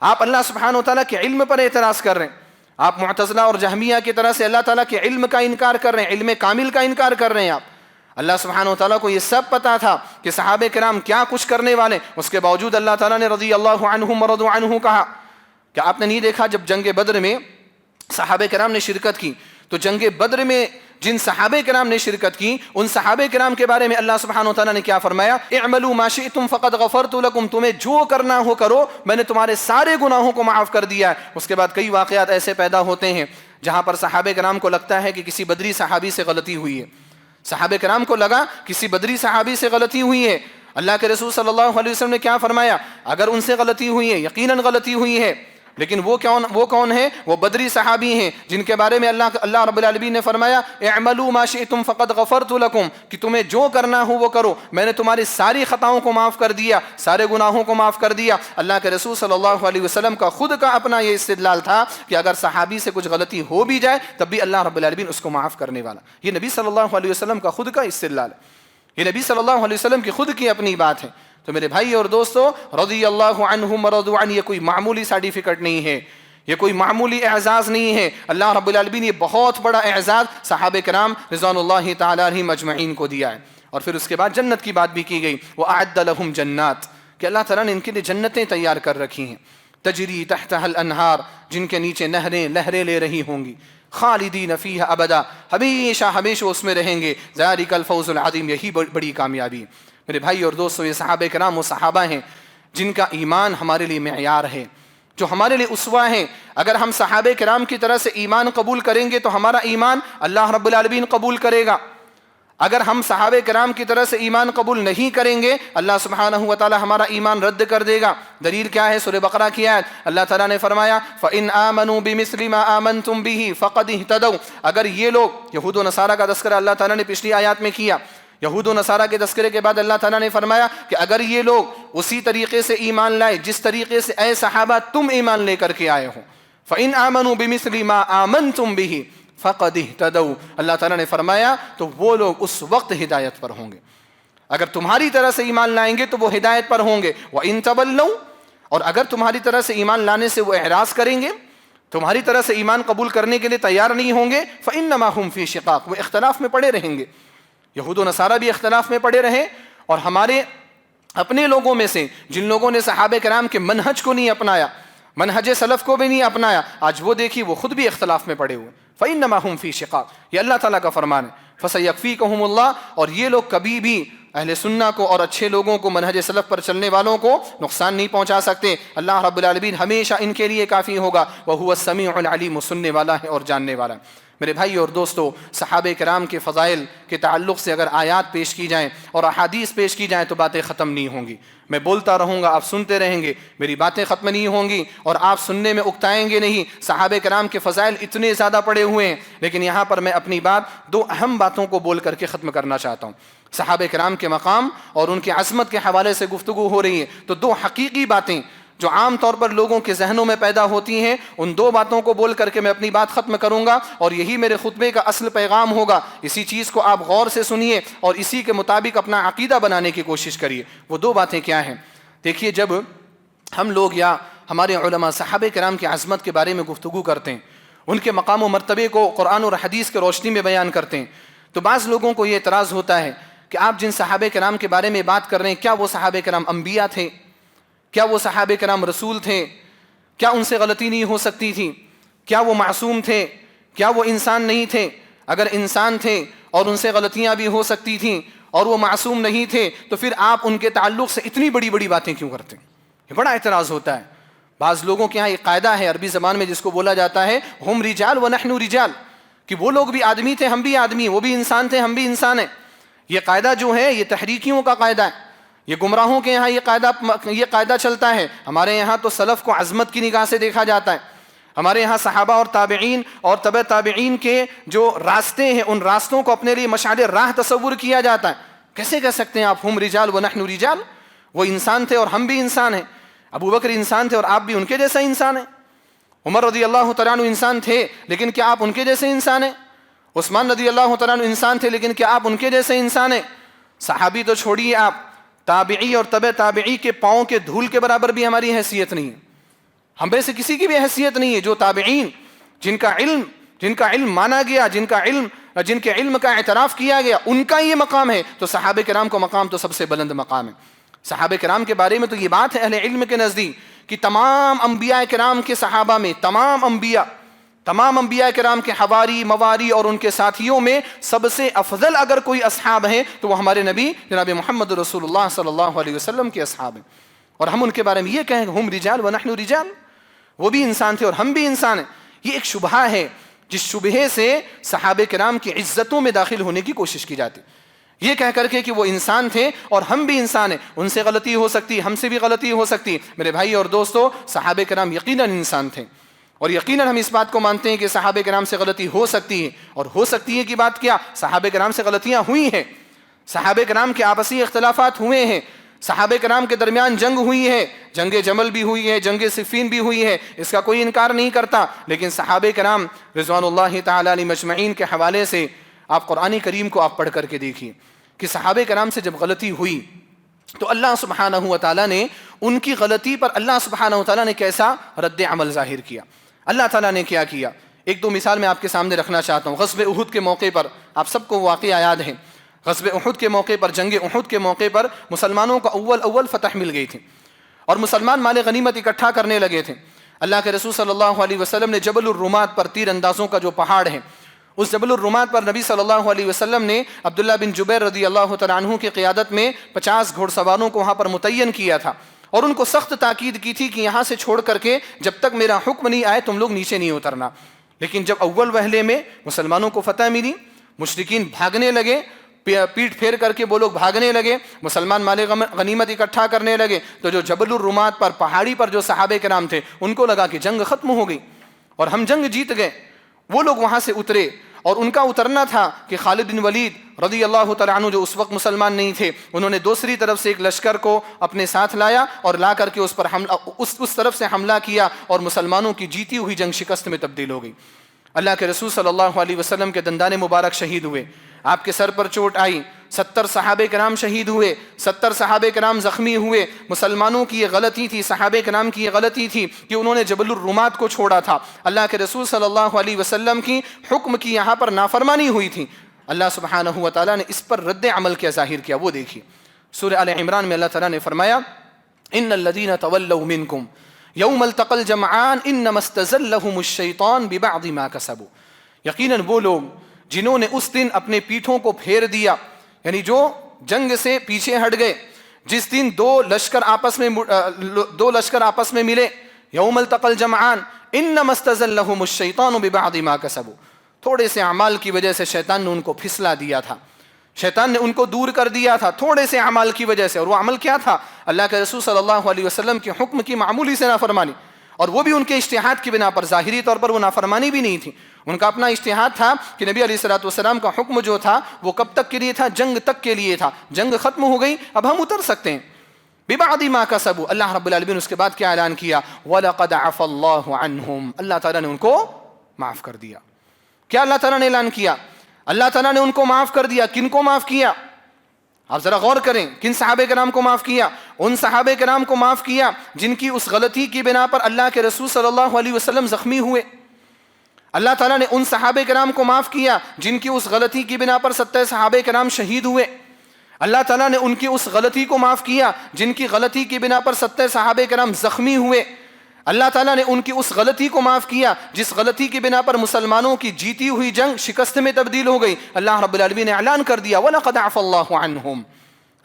آپ اللہ سبحانہ و تعالیٰ کے علم پر اعتراض کر رہے ہیں. آپ معتزلہ اور جہمیہ کی طرح سے اللہ تعالیٰ کے علم کا انکار کر رہے ہیں، علم کامل کا انکار کر رہے ہیں. آپ اللہ سبحانہ و تعالیٰ کو یہ سب پتا تھا کہ صحابہ کرام کیا کچھ کرنے والے، اس کے باوجود اللہ تعالیٰ نے رضی اللہ عنہم ورضوا عنہ کہا. کیا آپ نے نہیں دیکھا جب جنگ بدر میں صحابہ کرام نے شرکت کی تو جنگ بدر میں جن صحابہ کرام نے شرکت کی ان صحابہ کرام کے بارے میں اللہ سبحانہ و تعالیٰ نے کیا فرمایا؟ اعملوا ما شئتم فقد غفرت لكم، تمہیں جو کرنا ہو کرو، میں نے تمہارے سارے گناہوں کو معاف کر دیا ہے. اس کے بعد کئی واقعات ایسے پیدا ہوتے ہیں جہاں پر صحابہ کرام کو لگتا ہے کہ کسی بدری صحابی سے غلطی ہوئی ہے. صحابہ کرام کو لگا کسی بدری صحابی سے غلطی ہوئی ہے. اللہ کے رسول صلی اللہ علیہ وسلم نے کیا فرمایا؟ اگر ان سے غلطی ہوئی ہے، یقیناً غلطی ہوئی ہے، لیکن وہ کون ہیں؟ وہ بدری صحابی ہیں جن کے بارے میں اللہ رب العالمین نے فرمایا اعملوا ما شئتم فقد غفرت لكم، کہ تمہیں جو کرنا ہو وہ کرو، میں نے تمہاری ساری خطاؤں کو معاف کر دیا، سارے گناہوں کو معاف کر دیا. اللہ کے رسول صلی اللہ علیہ وسلم کا خود کا اپنا یہ استدلال تھا کہ اگر صحابی سے کچھ غلطی ہو بھی جائے تب بھی اللہ رب العالمین اس کو معاف کرنے والا. یہ نبی صلی اللہ علیہ وسلم کا خود کا استدلال ہے، یہ نبی صلی اللہ علیہ وسلم کی خود کی اپنی بات ہے. تو میرے بھائی اور دوستو، رضی اللہ عنہم ورضوا عنہ یہ کوئی معمولی سرٹیفکیٹ نہیں ہے، یہ کوئی معمولی اعزاز نہیں ہے. اللہ رب العالمین یہ بہت بڑا اعزاز صحابہ کرام رضوان اللہ تعالی علیہم اجمعین کو دیا ہے. اور پھر اس کے بعد جنت کی بات بھی کی گئی، وَأَعَدَّ لَهُمْ جنات، کہ اللہ تعالیٰ نے ان کے لیے جنتیں تیار کر رکھی ہیں، تجری تحتها الانہار، جن کے نیچے نہریں لہریں لے رہی ہوں گی، خالدین فیہا ابدا، ہمیشہ ہمیشہ اس میں رہیں گے. ذالک الفوز العظیم، یہی بڑی کامیابی. میرے بھائی اور دوستو، یہ صحابہ کرام وہ صحابہ ہیں جن کا ایمان ہمارے لیے معیار ہے، جو ہمارے لیے اسوہ ہیں. اگر ہم صحابہ کرام کی طرح سے ایمان قبول کریں گے تو ہمارا ایمان اللہ رب العالمین قبول کرے گا. اگر ہم صحابہ کرام کی طرح سے ایمان قبول نہیں کریں گے اللہ سبحانہ و تعالی ہمارا ایمان رد کر دے گا. دلیل کیا ہے؟ سورہ بقرہ کی آیت، اللہ تعالیٰ نے فرمایا فَإِنْ آمَنُوا بِمِثْلِ مَا آمَنْتُمْ بِهِ فَقَدِ اهْتَدَوْا، اگر یہ لوگ، یہود و نصارہ کا تذکرہ اللہ تعالیٰ نے پچھلی آیات میں کیا، یہود و نصارہ کے تذکرے کے بعد اللہ تعالیٰ نے فرمایا کہ اگر یہ لوگ اسی طریقے سے ایمان لائے جس طریقے سے اے صحابہ تم ایمان لے کر کے آئے ہو، فَإِنْ آمَنُوا بِمِثْلِ مَا آمَنْتُمْ بِهِ فَقَدِ اهْتَدَوْا، اللہ تعالیٰ نے فرمایا تو وہ لوگ اس وقت ہدایت پر ہوں گے. اگر تمہاری طرح سے ایمان لائیں گے تو وہ ہدایت پر ہوں گے. وَإِنْ تَوَلَّوْا، اور اگر تمہاری طرح سے ایمان لانے سے وہ اعراض کریں گے، تمہاری طرح سے ایمان قبول کرنے کے لیے تیار نہیں ہوں گے، فَإِنَّمَا هُمْ فِي شِقَاقٍ، وہ اختلاف میں پڑے رہیں گے. یہود و نصارہ بھی اختلاف میں پڑے رہے، اور ہمارے اپنے لوگوں میں سے جن لوگوں نے صحابہ کرام کے منہج کو نہیں اپنایا، منہج سلف کو بھی نہیں اپنایا، آج وہ دیکھیے وہ خود بھی اختلاف میں پڑے ہوئے. فَإِنَّمَا هُمْ فِي شِقَاقٍ، یہ اللہ تعالیٰ کا فرمان ہے. فَسَيَكْفِيكَهُمُ اللَّهُ، اور یہ لوگ کبھی بھی اہل سنہ کو اور اچھے لوگوں کو، منہج سلف پر چلنے والوں کو نقصان نہیں پہنچا سکتے. اللہ رب العالمین ہمیشہ ان کے لیے کافی ہوگا. وَهُوَ السَّمِيعُ الْعَلِيمُ، سننے والا ہے اور جاننے والا ہے. میرے بھائی اور دوستو، صحابہ کرام کے فضائل کے تعلق سے اگر آیات پیش کی جائیں اور احادیث پیش کی جائیں تو باتیں ختم نہیں ہوں گی. میں بولتا رہوں گا، آپ سنتے رہیں گے، میری باتیں ختم نہیں ہوں گی اور آپ سننے میں اکتائیں گے نہیں. صحابہ کرام کے فضائل اتنے زیادہ پڑے ہوئے ہیں، لیکن یہاں پر میں اپنی بات دو اہم باتوں کو بول کر کے ختم کرنا چاہتا ہوں. صحابہ کرام کے مقام اور ان کی عظمت کے حوالے سے گفتگو ہو رہی ہے، تو دو حقیقی باتیں جو عام طور پر لوگوں کے ذہنوں میں پیدا ہوتی ہیں، ان دو باتوں کو بول کر کے میں اپنی بات ختم کروں گا، اور یہی میرے خطبے کا اصل پیغام ہوگا. اسی چیز کو آپ غور سے سنیے اور اسی کے مطابق اپنا عقیدہ بنانے کی کوشش کریے. وہ دو باتیں کیا ہیں؟ دیکھیے، جب ہم لوگ یا ہمارے علماء صحابہ کرام کی عظمت کے بارے میں گفتگو کرتے ہیں، ان کے مقام و مرتبے کو قرآن اور حدیث کے روشنی میں بیان کرتے ہیں، تو بعض لوگوں کو یہ اعتراض ہوتا ہے کہ آپ جن صحابہ کرام کے بارے میں بات کر رہے ہیں، کیا وہ صحابہ کرام انبیاء تھے؟ کیا وہ صحابہ کرام رسول تھے؟ کیا ان سے غلطی نہیں ہو سکتی تھی؟ کیا وہ معصوم تھے؟ کیا وہ انسان نہیں تھے؟ اگر انسان تھے اور ان سے غلطیاں بھی ہو سکتی تھیں اور وہ معصوم نہیں تھے، تو پھر آپ ان کے تعلق سے اتنی بڑی بڑی باتیں کیوں کرتے ہیں؟ یہ بڑا اعتراض ہوتا ہے. بعض لوگوں کے یہاں ایک قاعدہ ہے عربی زبان میں جس کو بولا جاتا ہے ہم رجال و نحن رجال، کہ وہ لوگ بھی آدمی تھے، ہم بھی آدمی، وہ بھی انسان تھے، ہم بھی انسان ہیں. یہ قاعدہ جو ہے یہ تحریکیوں کا قاعدہ ہے، یہ گمراہوں کے یہاں یہ قاعدہ چلتا ہے. ہمارے یہاں تو سلف کو عظمت کی نگاہ سے دیکھا جاتا ہے. ہمارے یہاں صحابہ اور تابعین اور تبع تابعین کے جو راستے ہیں ان راستوں کو اپنے لیے مشعل راہ تصور کیا جاتا ہے. کیسے کہہ سکتے ہیں آپ ہم رجال و نحن رجال؟ وہ انسان تھے اور ہم بھی انسان ہیں. ابو بکر انسان تھے اور آپ بھی ان کے جیسا انسان ہیں. عمر رضی اللہ تعالیٰ عنہ انسان تھے لیکن کیا آپ ان کے جیسے انسان ہیں؟ عثمان رضی اللہ تعالیٰ عنہ انسان تھے لیکن کیا آپ ان کے جیسے انسان ہیں؟ صحابی تو چھوڑیے آپ، تابعی اور تبع تابعی کے پاؤں کے دھول کے برابر بھی ہماری حیثیت نہیں ہے. ہم میں سے کسی کی بھی حیثیت نہیں ہے. جو تابعین جن کا علم مانا گیا، جن کے علم کا اعتراف کیا گیا، ان کا یہ مقام ہے، تو صحابہ کرام کو مقام تو سب سے بلند مقام ہے. صحابہ کرام کے بارے میں تو یہ بات ہے اہل علم کے نزدیک کہ تمام انبیاء کرام کے صحابہ میں تمام انبیاء کرام کے حواری مواری اور ان کے ساتھیوں میں سب سے افضل اگر کوئی اصحاب ہیں تو وہ ہمارے نبی جناب محمد رسول اللہ صلی اللہ علیہ وسلم کے اصحاب ہیں. اور ہم ان کے بارے میں یہ کہیں کہ ہم رجال و نحن رجال، وہ بھی انسان تھے اور ہم بھی انسان ہیں. یہ ایک شبہہ ہے جس شبہے سے صحابہ کرام کی عزتوں میں داخل ہونے کی کوشش کی جاتی، یہ کہہ کر کے کہ وہ انسان تھے اور ہم بھی انسان ہیں، ان سے غلطی ہو سکتی، ہم سے بھی غلطی ہو سکتی. میرے بھائی اور دوستو، صحابہ کرام یقیناً انسان تھے اور یقیناً ہم اس بات کو مانتے ہیں کہ صحابہ کرام سے غلطی ہو سکتی ہے. اور ہو سکتی ہے کی بات کیا، صحابہ کرام سے غلطیاں ہوئی ہیں، صحابہ کرام کے آپسی اختلافات ہوئے ہیں، صحابہ کرام کے درمیان جنگ ہوئی ہے، جنگ جمل بھی ہوئی ہے، جنگ صفین بھی ہوئی ہے، اس کا کوئی انکار نہیں کرتا. لیکن صحابہ کرام رضوان اللہ تعالی علیہ مجمعین کے حوالے سے آپ قرآن کریم کو آپ پڑھ کر کے دیکھیے کہ صحابہ کرام سے جب غلطی ہوئی تو اللہ سبحانہ و تعالیٰ نے ان کی غلطی پر اللہ سبحانہ و تعالیٰ نے کیسا رد عمل ظاہر کیا. اللہ تعالیٰ نے کیا کیا، ایک دو مثال میں آپ کے سامنے رکھنا چاہتا ہوں. غزوہ احد کے موقع پر آپ سب کو واقعہ یاد ہے. غزوہ احد کے موقع پر، جنگ احد کے موقع پر مسلمانوں کو اول فتح مل گئی تھی اور مسلمان مال غنیمت اکٹھا کرنے لگے تھے. اللہ کے رسول صلی اللہ علیہ وسلم نے جبل الرمات پر، تیر اندازوں کا جو پہاڑ ہے، اس جبل الرمات پر نبی صلی اللہ علیہ وسلم نے عبداللہ بن جبیر رضی اللہ تعالیٰ عنہ کی قیادت میں 50 گھوڑ سواروں کو وہاں پر متعین کیا تھا اور ان کو سخت تاکید کی تھی کہ یہاں سے چھوڑ کر کے جب تک میرا حکم نہیں آئے تم لوگ نیچے نہیں اترنا. لیکن جب اول وہلے میں مسلمانوں کو فتح ملی، مشرکین بھاگنے لگے، پیٹ پھیر کر کے وہ لوگ بھاگنے لگے، مسلمان مال غنیمت اکٹھا کرنے لگے، تو جو جبل الرمات پر پہاڑی پر جو صحابہ کرام تھے ان کو لگا کہ جنگ ختم ہو گئی اور ہم جنگ جیت گئے. وہ لوگ وہاں سے اترے اور ان کا اترنا تھا کہ خالد بن ولید رضی اللہ تعالیٰ عنہ جو اس وقت مسلمان نہیں تھے، انہوں نے دوسری طرف سے ایک لشکر کو اپنے ساتھ لایا اور لا کر کے اس پر حملہ، اس طرف سے حملہ کیا اور مسلمانوں کی جیتی ہوئی جنگ شکست میں تبدیل ہو گئی. اللہ کے رسول صلی اللہ علیہ وسلم کے دندان مبارک شہید ہوئے، آپ کے سر پر چوٹ آئی، 70 صحابہ کرام شہید ہوئے، 70 صحابہ کرام زخمی ہوئے. مسلمانوں کی یہ غلطی تھی، صحابہ کرام کی یہ غلطی تھی کہ انہوں نے جبل الرمات کو چھوڑا تھا. اللہ کے رسول صلی اللہ علیہ وسلم کی حکم کی یہاں پر نافرمانی ہوئی تھی. اللہ سبحانہ و تعالیٰ نے اس پر رد عمل کیا ظاہر کیا. وہ دیکھیے سورہ آل عمران میں اللہ تعالیٰ نے فرمایا ان الذین تولوا منکم یوم التقى الجمعان انما استزلهم الشیطان ببعض ما کسبوا. یقیناً وہ لوگ جنہوں نے اس دن اپنے پیٹھوں کو پھیر دیا، یعنی جو جنگ سے پیچھے ہٹ گئے، جس دن دو لشکر آپس میں ملے، یوم التقى الجمعان انما استزلهم الشیطان ببعض ما کسبوا. تھوڑے سے اعمال کی وجہ سے شیطان نے ان کو پھسلا دیا تھا، شیطان نے ان کو دور کر دیا تھا تھوڑے سے اعمال کی وجہ سے. اور وہ عمل کیا تھا؟ اللہ کے رسول صلی اللہ علیہ وسلم کے حکم کی معمولی سے نافرمانی، اور وہ بھی ان کے اجتہاد کی بنا پر. ظاہری طور پر وہ نافرمانی بھی نہیں تھی، ان کا اپنا اجتہاد تھا کہ نبی علیہ الصلوۃ والسلام کا حکم جو تھا وہ کب تک کے لیے تھا؟ جنگ تک کے لیے تھا. جنگ ختم ہو گئی، اب ہم اتر سکتے ہیں. ببعض ما کسبوا. اللہ رب العالمین اس کے بعد کیا اعلان کیا؟ وَلَقَدْ عَفَى اللَّهُ عَنْهُمْ. اللہ تعالیٰ نے ان کو معاف کر دیا. کیا اللہ تعالیٰ نے اعلان کیا؟ اللہ تعالیٰ نے ان کو معاف کر دیا. کن کو معاف کیا؟ آپ ذرا غور کریں، کن صحابہ کرام کو معاف کیا؟ ان صحابہ کرام کو معاف کیا جن کی اس غلطی کی بنا پر اللہ کے رسول صلی اللہ علیہ وسلم زخمی ہوئے. اللہ تعالیٰ نے ان صحابہ کرام کو معاف کیا جن کی اس غلطی کی بنا پر 70 صحابہ کرام شہید ہوئے. اللہ تعالیٰ نے ان کی اس غلطی کو معاف کیا جن کی غلطی کی بنا پر 70 صحابہ کرام زخمی ہوئے. اللہ تعالیٰ نے ان کی اس غلطی کو معاف کیا جس غلطی کی بنا پر مسلمانوں کی جیتی ہوئی جنگ شکست میں تبدیل ہو گئی. اللہ رب العالمین نے اعلان کر دیا وَلَقَدْ عَفَى اللَّهُ عَنْهُمْ.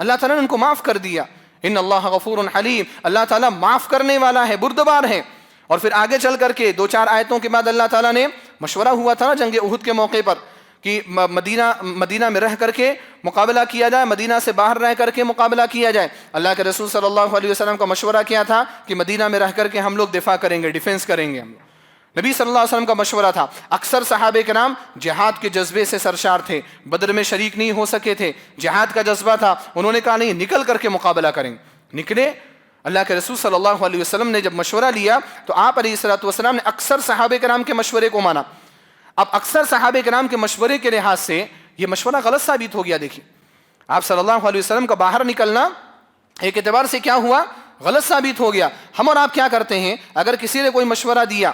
اللہ تعالیٰ نے ان کو معاف کر دیا. ان اللہ غفور حلیم. اللہ تعالیٰ معاف کرنے والا ہے، بردبار ہے. اور پھر آگے چل کر کے 2-4 آیتوں کے بعد اللہ تعالیٰ نے مشورہ ہوا تھا نا جنگ احد کے موقع پر کہ مدینہ میں رہ کر کے مقابلہ کیا جائے، مدینہ سے باہر رہ کر کے مقابلہ کیا جائے. اللہ کے رسول صلی اللہ علیہ وسلم کا مشورہ کیا تھا کہ مدینہ میں رہ کر کے ہم لوگ دفاع کریں گے، ڈیفینس کریں گے ہم لوگ. نبی صلی اللہ علیہ وسلم کا مشورہ تھا. اکثر صحابہ کرام جہاد کے جذبے سے سرشار تھے, بدر میں شریک نہیں ہو سکے تھے, جہاد کا جذبہ تھا, انہوں نے کہا نہیں نکل کر کے مقابلہ کریں. نکلے. اللہ کے رسول صلی اللہ علیہ وسلم نے جب مشورہ لیا تو آپ علیہ الصلوۃ والسلام نے اکثر صحابہ کرام کے مشورے کو مانا. اب اکثر صحابہ کرام کے مشورے کے لحاظ سے یہ مشورہ غلط ثابت ہو گیا. دیکھیے آپ صلی اللہ علیہ وسلم کا باہر نکلنا ایک اعتبار سے کیا ہوا, غلط ثابت ہو گیا. ہم اور آپ کیا کرتے ہیں, اگر کسی نے کوئی مشورہ دیا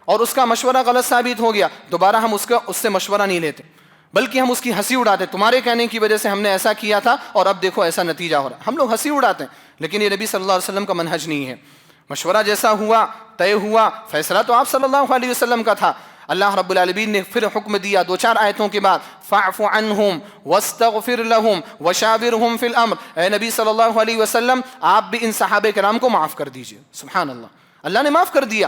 اور اس کا مشورہ غلط ثابت ہو گیا, دوبارہ ہم اس سے مشورہ نہیں لیتے, بلکہ ہم اس کی ہنسی اڑاتے. تمہارے کہنے کی وجہ سے ہم نے ایسا کیا تھا اور اب دیکھو ایسا نتیجہ ہو رہا ہے. ہم لوگ ہنسی اڑاتے ہیں, لیکن یہ نبی صلی اللہ علیہ وسلم کا منہج نہیں ہے. مشورہ جیسا ہوا, طے ہوا, فیصلہ تو آپ صلی اللہ علیہ وسلم کا تھا. اللہ رب العالمین نے پھر حکم دیا 2-4 آیتوں کے بعد, فاعف عنہم واستغفر لہم وشاورہم فی الامر. اے نبی صلی اللہ علیہ وسلم آپ بھی ان صحابہ کرام کو معاف کر دیجئے. سبحان اللہ, اللہ نے معاف کر دیا,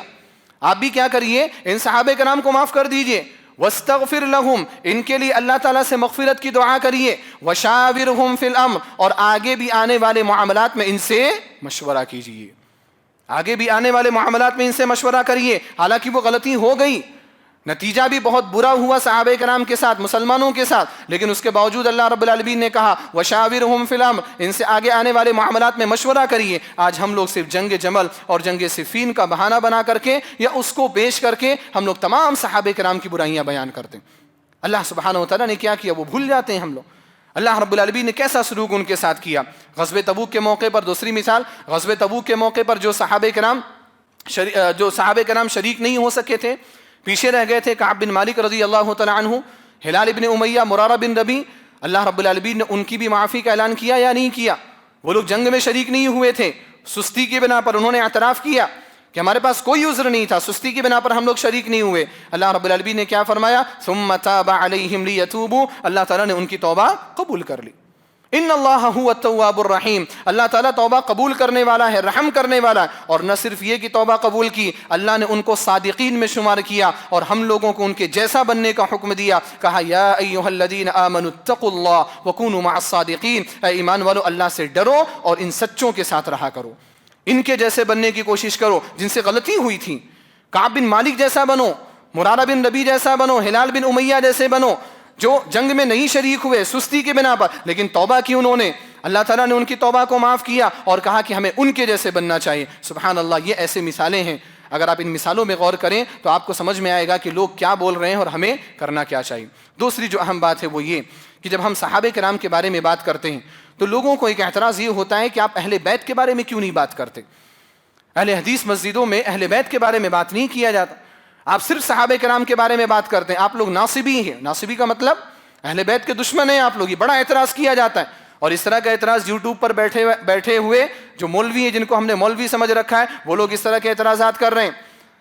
آپ بھی کیا کریے, ان صحابہ کرام کو معاف کر دیجئے. واستغفر لہم, ان کے لیے اللہ تعالیٰ سے مغفرت کی دعا کریے. وشاورہم فی الامر, اور آگے بھی آنے والے معاملات میں ان سے مشورہ کیجئے. آگے بھی آنے والے معاملات میں ان سے مشورہ کریے. حالانکہ وہ غلطی ہو گئی, نتیجہ بھی بہت برا ہوا صحابہ کرام کے ساتھ, مسلمانوں کے ساتھ, لیکن اس کے باوجود اللہ رب العالمین نے کہا وشاورہم فی الامر, ان سے آگے آنے والے معاملات میں مشورہ کریے. آج ہم لوگ صرف جنگ جمل اور جنگ صفین کا بہانہ بنا کر کے یا اس کو پیش کر کے ہم لوگ تمام صحابہ کرام کی برائیاں بیان کرتے ہیں. اللہ سبحانہ و تعالیٰ نے کیا کیا وہ بھول جاتے ہیں ہم لوگ. اللہ رب العالمین نے کیسا سلوک ان کے ساتھ کیا. غزوہ تبوک کے موقع پر, دوسری مثال, غزوہ تبوک کے موقع پر جو صحابہ کرام شریک نہیں ہو سکے تھے, پیچھے رہ گئے تھے, کعب بن مالک رضی اللہ تعالیٰ عنہ, ہلال بن امیہ, مرارہ بن ربی, اللہ رب العالمین نے ان کی بھی معافی کا اعلان کیا یا نہیں کیا؟ وہ لوگ جنگ میں شریک نہیں ہوئے تھے, سستی کی بنا پر انہوں نے اعتراف کیا کہ ہمارے پاس کوئی عذر نہیں تھا, سستی کی بنا پر ہم لوگ شریک نہیں ہوئے. اللہ رب العالمین نے کیا فرمایا, ثم تاب علیہم لیتوبوا, اللہ تعالیٰ نے ان کی توبہ قبول کر لی. ان اللہ هو التواب الرحیم, اللہ تعالیٰ توبہ قبول کرنے والا ہے, رحم کرنے والا ہے. اور نہ صرف یہ کہ توبہ قبول کی, اللہ نے ان کو صادقین میں شمار کیا اور ہم لوگوں کو ان کے جیسا بننے کا حکم دیا. کہا یا ایھا الذین آمنوا اتقوا اللہ وکونوا مع الصادقین, اے ایمان والو اللہ سے ڈرو اور ان سچوں کے ساتھ رہا کرو, ان کے جیسے بننے کی کوشش کرو جن سے غلطی ہوئی تھی. کعب بن مالک جیسا بنو, مرارہ بن ربی جیسا بنو, ہلال بن امیہ جیسے بنو, جو جنگ میں نہیں شریک ہوئے سستی کے بنا پر, لیکن توبہ کی انہوں نے. اللہ تعالیٰ نے ان کی توبہ کو معاف کیا اور کہا کہ ہمیں ان کے جیسے بننا چاہیے. سبحان اللہ, یہ ایسے مثالیں ہیں. اگر آپ ان مثالوں میں غور کریں تو آپ کو سمجھ میں آئے گا کہ لوگ کیا بول رہے ہیں اور ہمیں کرنا کیا چاہیے. دوسری جو اہم بات ہے وہ یہ کہ جب ہم صحابہ کرام کے بارے میں بات کرتے ہیں تو لوگوں کو ایک اعتراض یہ ہوتا ہے کہ آپ اہل بیت کے بارے میں کیوں نہیں بات کرتے. اہل حدیث مسجدوں میں اہل بیت کے بارے میں بات نہیں کیا جاتا, آپ صرف صحابہ کرام کے بارے میں بات کرتے ہیں. آپ لوگ ناصبی ہیں, ناصبی کا مطلب اہل بیت کے دشمن ہیں آپ لوگ, یہ بڑا اعتراض کیا جاتا ہے. اور اس طرح کا اعتراض یوٹیوب پر بیٹھے ہوئے جو مولوی ہیں, جن کو ہم نے مولوی سمجھ رکھا ہے, وہ لوگ اس طرح کے اعتراضات کر رہے ہیں,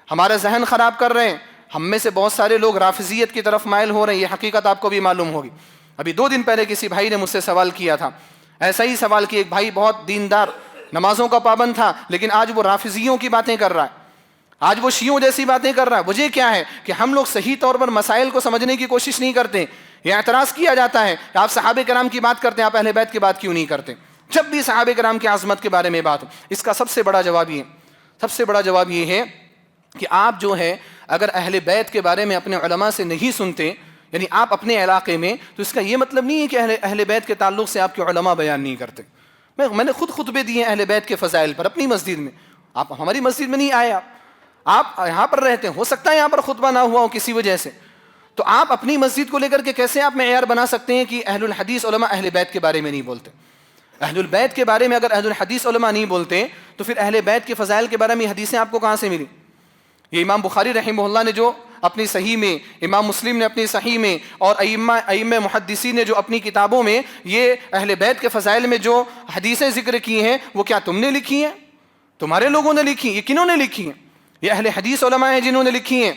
ہمارا ذہن خراب کر رہے ہیں. ہم میں سے بہت سارے لوگ رافضیت کی طرف مائل ہو رہے ہیں, یہ حقیقت آپ کو بھی معلوم ہوگی. ابھی 2 دن پہلے کسی بھائی نے مجھ سے سوال کیا تھا, ایسا ہی سوال کہ ایک بھائی بہت دیندار, نمازوں کا پابند تھا, لیکن آج وہ رافضیوں کی باتیں کر رہا ہے, آج وہ شیعوں جیسی باتیں کر رہا ہے. وجہ کیا ہے کہ ہم لوگ صحیح طور پر مسائل کو سمجھنے کی کوشش نہیں کرتے. یہ اعتراض کیا جاتا ہے کہ آپ صحابہ کرام کی بات کرتے ہیں, آپ اہل بیت کی بات کیوں نہیں کرتے؟ جب بھی صحابہ کرام کی عظمت کے بارے میں بات ہو, اس کا سب سے بڑا جواب یہ ہے کہ آپ جو ہے اگر اہل بیت کے بارے میں اپنے علماء سے نہیں سنتے, یعنی آپ اپنے علاقے میں, تو اس کا یہ مطلب نہیں ہے کہ اہل بیت کے تعلق سے آپ کے علماء بیان نہیں کرتے. میں نے خود خطبے دیے اہل بیت کے فضائل پر اپنی مسجد میں. آپ ہماری مسجد میں نہیں آئے, آپ یہاں پر رہتے ہیں, ہو سکتا ہے یہاں پر خطبہ نہ ہوا ہو کسی وجہ سے, تو آپ اپنی مسجد کو لے کر کے کیسے آپ معیار بنا سکتے ہیں کہ اہل الحدیث علماء اہل بیت کے بارے میں نہیں بولتے؟ اہل البیت کے بارے میں اگر اہل الحدیث علماء نہیں بولتے تو پھر اہل بیت کے فضائل کے بارے میں حدیثیں آپ کو کہاں سے ملی؟ یہ امام بخاری رحمہ اللہ نے جو اپنی صحیح میں, امام مسلم نے اپنی صحیح میں, اور ائمہ محدثین نے جو اپنی کتابوں میں یہ اہل بیت کے فضائل میں جو حدیثیں ذکر کی ہیں, وہ کیا تم نے لکھی ہیں؟ تمہارے لوگوں نے لکھی؟ یہ کنہوں نے لکھی ہیں؟ یہ اہل حدیث علماء ہیں جنہوں نے لکھی ہیں.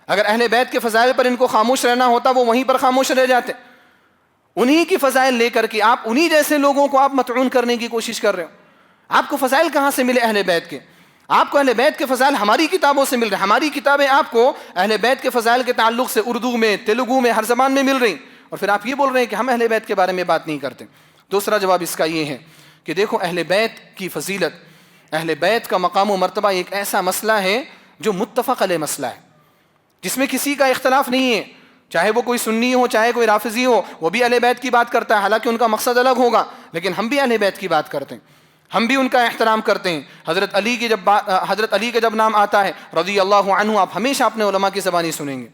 اگر اہل بیت کے فضائل پر ان کو خاموش رہنا ہوتا وہ وہیں پر خاموش رہ جاتے. انہی کی فضائل لے کر کے آپ انہی جیسے لوگوں کو آپ مطعون کرنے کی کوشش کر رہے ہو. آپ کو فضائل کہاں سے ملے اہل بیت کے؟ آپ کو اہل بیت کے فضائل ہماری کتابوں سے مل رہے ہیں. ہماری کتابیں آپ کو اہل بیت کے فضائل کے تعلق سے اردو میں, تیلگو میں, ہر زبان میں مل رہی, اور پھر آپ یہ بول رہے ہیں کہ ہم اہل بیت کے بارے میں بات نہیں کرتے. دوسرا جواب اس کا یہ ہے کہ دیکھو اہل بیت کی فضیلت, اہل بیت کا مقام و مرتبہ ایک ایسا مسئلہ ہے جو متفق علیہ مسئلہ ہے. جس میں کسی کا اختلاف نہیں ہے، چاہے وہ کوئی سنی ہو چاہے کوئی رافضی ہو، وہ بھی اہل بیت کی بات کرتا ہے، حالانکہ ان کا مقصد الگ ہوگا، لیکن ہم بھی اہل بیت کی بات کرتے ہیں، ہم بھی ان کا احترام کرتے ہیں۔ حضرت علی کا جب نام آتا ہے رضی اللہ عنہ، آپ ہمیشہ اپنے علماء کی زبانی سنیں گے،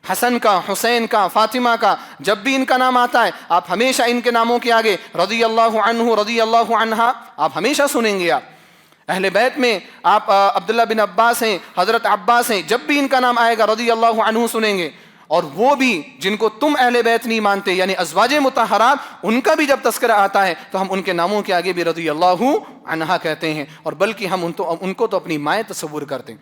حسن کا، حسین کا، فاطمہ کا، جب بھی ان کا نام آتا ہے آپ ہمیشہ ان کے ناموں کے آگے رضی اللہ عنہ، رضی اللہ عنہا آپ ہمیشہ سنیں گے۔ آپ اہل بیت میں آپ عبداللہ بن عباس ہیں، حضرت عباس ہیں، جب بھی ان کا نام آئے گا رضی اللہ عنہ سنیں گے۔ اور وہ بھی جن کو تم اہل بیت نہیں مانتے یعنی ازواج مطہرات، ان کا بھی جب تذکرہ آتا ہے تو ہم ان کے ناموں کے آگے بھی رضی اللہ عنہا کہتے ہیں، اور بلکہ ہم ان کو تو اپنی مائیں تصور کرتے ہیں۔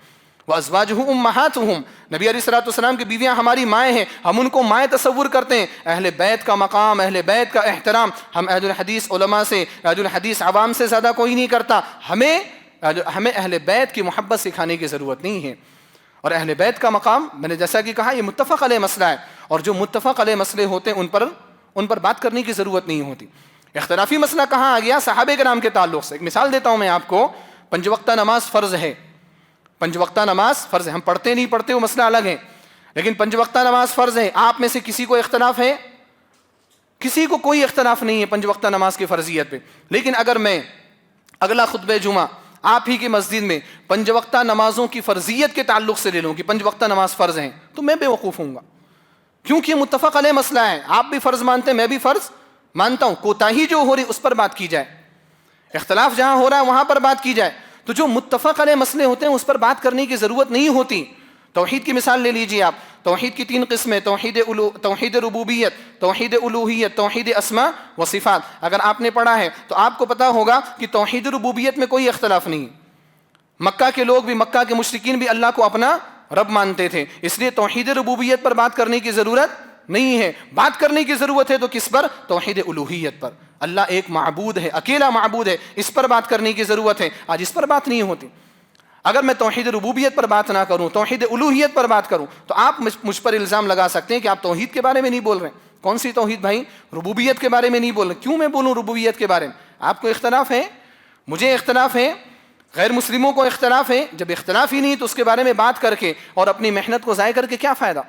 وَأَزْوَاجُهُ أُمَّهَاتُهُمْ، نبی علیہ الصلوۃ والسلام کی بیویاں ہماری مائیں ہیں، ہم ان کو مائیں تصور کرتے ہیں۔ اہل بیت کا مقام، اہل بیت کا احترام ہم اہل الحدیث علماء سے، اہل الحدیث عوام سے زیادہ کوئی نہیں کرتا۔ ہمیں اہل بیت کی محبت سکھانے کی ضرورت نہیں ہے۔ اور اہل بیت کا مقام میں نے جیسا کہ کہا یہ متفق علیہ مسئلہ ہے، اور جو متفق علیہ مسئلے ہوتے ہیں ان پر بات کرنے کی ضرورت نہیں ہوتی۔ اختلافی مسئلہ کہاں آ گیا؟ صحابہ کرام کے تعلق سے۔ ایک مثال دیتا ہوں میں آپ کو، 5 وقتہ نماز فرض ہے، 5 وقتہ نماز فرض ہے، ہم پڑھتے نہیں پڑھتے وہ مسئلہ الگ ہے، لیکن 5 وقتہ نماز فرض ہے۔ آپ میں سے کسی کو اختلاف ہے؟ کسی کو کوئی اختلاف نہیں ہے 5 وقتہ نماز کی فرضیت پہ، لیکن اگر میں اگلا خطبہ جمعہ آپ ہی کی مسجد میں 5 وقتہ نمازوں کی فرضیت کے تعلق سے لے لوں کہ 5 وقتہ نماز فرض ہیں، تو میں بے وقوف ہوں گا، کیونکہ یہ متفق علیہ مسئلہ ہے۔ آپ بھی فرض مانتے ہیں، میں بھی فرض مانتا ہوں، کوتاہی جو ہو رہی اس پر بات کی جائے، اختلاف جہاں ہو رہا ہے وہاں پر بات کی جائے۔ تو جو متفق علیہ مسئلے ہوتے ہیں اس پر بات کرنے کی ضرورت نہیں ہوتی۔ توحید کی مثال لے لیجئے آپ، توحید کی 3 قسمیں، توحید ربوبیت، توحید الوہیت، توحید اسماء و صفات۔ اگر آپ نے پڑھا ہے تو آپ کو پتا ہوگا کہ توحید ربوبیت میں کوئی اختلاف نہیں۔ مکہ کے لوگ بھی، مکہ کے مشرکین بھی اللہ کو اپنا رب مانتے تھے، اس لیے توحید ربوبیت پر بات کرنے کی ضرورت نہیں ہے۔ بات کرنے کی ضرورت ہے تو کس پر؟ توحید الوہیت پر۔ اللہ ایک معبود ہے، اکیلا معبود ہے، اس پر بات کرنے کی ضرورت ہے۔ آج اس پر بات نہیں ہوتی۔ اگر میں توحید ربوبیت پر بات نہ کروں، توحید الوہیت پر بات کروں، تو آپ مجھ پر الزام لگا سکتے ہیں کہ آپ توحید کے بارے میں نہیں بول رہے ہیں۔ کون سی توحید بھائی؟ ربوبیت کے بارے میں نہیں بول رہے۔ کیوں میں بولوں ربوبیت کے بارے میں؟ آپ کو اختلاف ہے، مجھے اختلاف ہے، غیر مسلموں کو اختلاف ہے۔ جب اختلاف ہی نہیں تو اس کے بارے میں بات کر کے اور اپنی محنت کو ضائع کر کے کیا فائدہ؟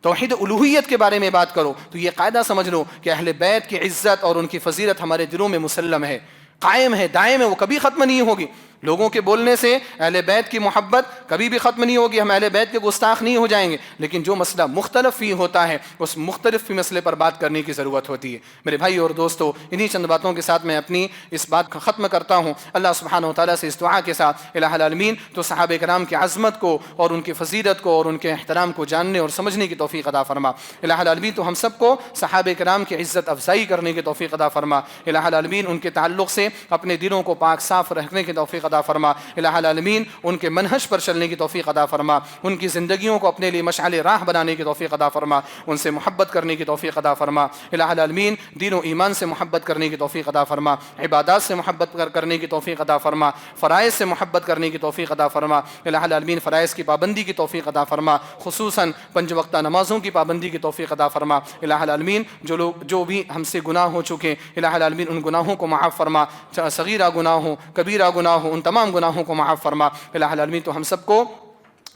توحید الوہیت کے بارے میں بات کرو تو یہ قاعدہ سمجھ لو کہ اہل بیت کی عزت اور ان کی فضیلت ہمارے دلوں میں مسلم ہے، قائم ہے، دائم ہے، وہ کبھی ختم نہیں ہوگی۔ لوگوں کے بولنے سے اہل بیت کی محبت کبھی بھی ختم نہیں ہوگی، ہم اہل بیت کے گستاخ نہیں ہو جائیں گے، لیکن جو مسئلہ مختلف ہی ہوتا ہے اس مختلف مسئلے پر بات کرنے کی ضرورت ہوتی ہے۔ میرے بھائی اور دوستو، انہی چند باتوں کے ساتھ میں اپنی اس بات کو ختم کرتا ہوں۔ اللہ سبحانہ و تعالیٰ سے اس دعا کے ساتھ الہ العالمین تو صحابہ کرام کی عظمت کو اور ان کی فضیلت کو اور ان کے احترام کو جاننے اور سمجھنے کی توفیق عطا فرما۔ الہ العالمین تو ہم سب کو صحابہ کرام کی عزت افزائی کرنے کی توفیق عطا فرما۔ الہ العالمین ان کے تعلق سے اپنے دلوں کو پاک صاف رکھنے کی توفیق عطا فرما۔ الہ العالمین ان کے منہج پر چلنے کی توفیق عطا فرما، ان کی زندگیوں کو اپنے لیے مشعل راہ بنانے کی توفیق عطا فرما، ان سے محبت کرنے کی توفیق عطا فرما۔ الہ العالمین دین و ایمان سے محبت کرنے کی توفیق عطا فرما، عبادات سے محبت کرنے کی توفیق عطا فرما، فرائض سے محبت کرنے کی توفیق عطا فرما۔ الہ العالمین فرائض کی پابندی کی توفیق عطا فرما، خصوصاً 5 وقتہ نمازوں کی پابندی کی توفیق عطا فرما۔ الہ العالمین جو بھی ہم سے گناہ ہو چکے، الہ العالمین ان گناہوں کو معاف فرما، صغیرہ گناہ ہو کبیرہ گناہ ہو، ان تمام گناہوں کو معاف فرما۔ الہ العالمین تو ہم سب کو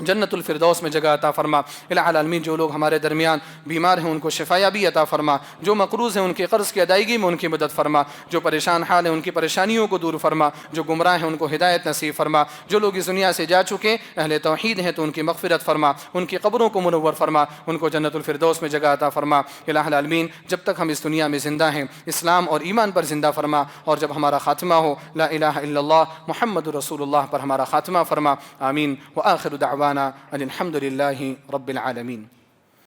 جنت الفردوس میں جگہ عطا فرما۔ الہ العالمین جو لوگ ہمارے درمیان بیمار ہیں ان کو شفایابی عطا فرما، جو مقروض ہیں ان کے قرض کی ادائیگی میں ان کی مدد فرما، جو پریشان حال ہیں ان کی پریشانیوں کو دور فرما، جو گمراہ ہیں ان کو ہدایت نصیب فرما، جو لوگ اس دنیا سے جا چکے اہل توحید ہیں تو ان کی مغفرت فرما، ان کی قبروں کو منور فرما، ان کو جنت الفردوس میں جگہ عطا فرما۔ الہ العالمین جب تک ہم اس دنیا میں زندہ ہیں اسلام اور ایمان پر زندہ فرما، اور جب ہمارا خاتمہ ہو لا الہ الا اللہ محمد رسول اللہ پر ہمارا خاتمہ فرما۔ آمین۔ وآخر دعوانا ان الحمد للہ رب العالمین۔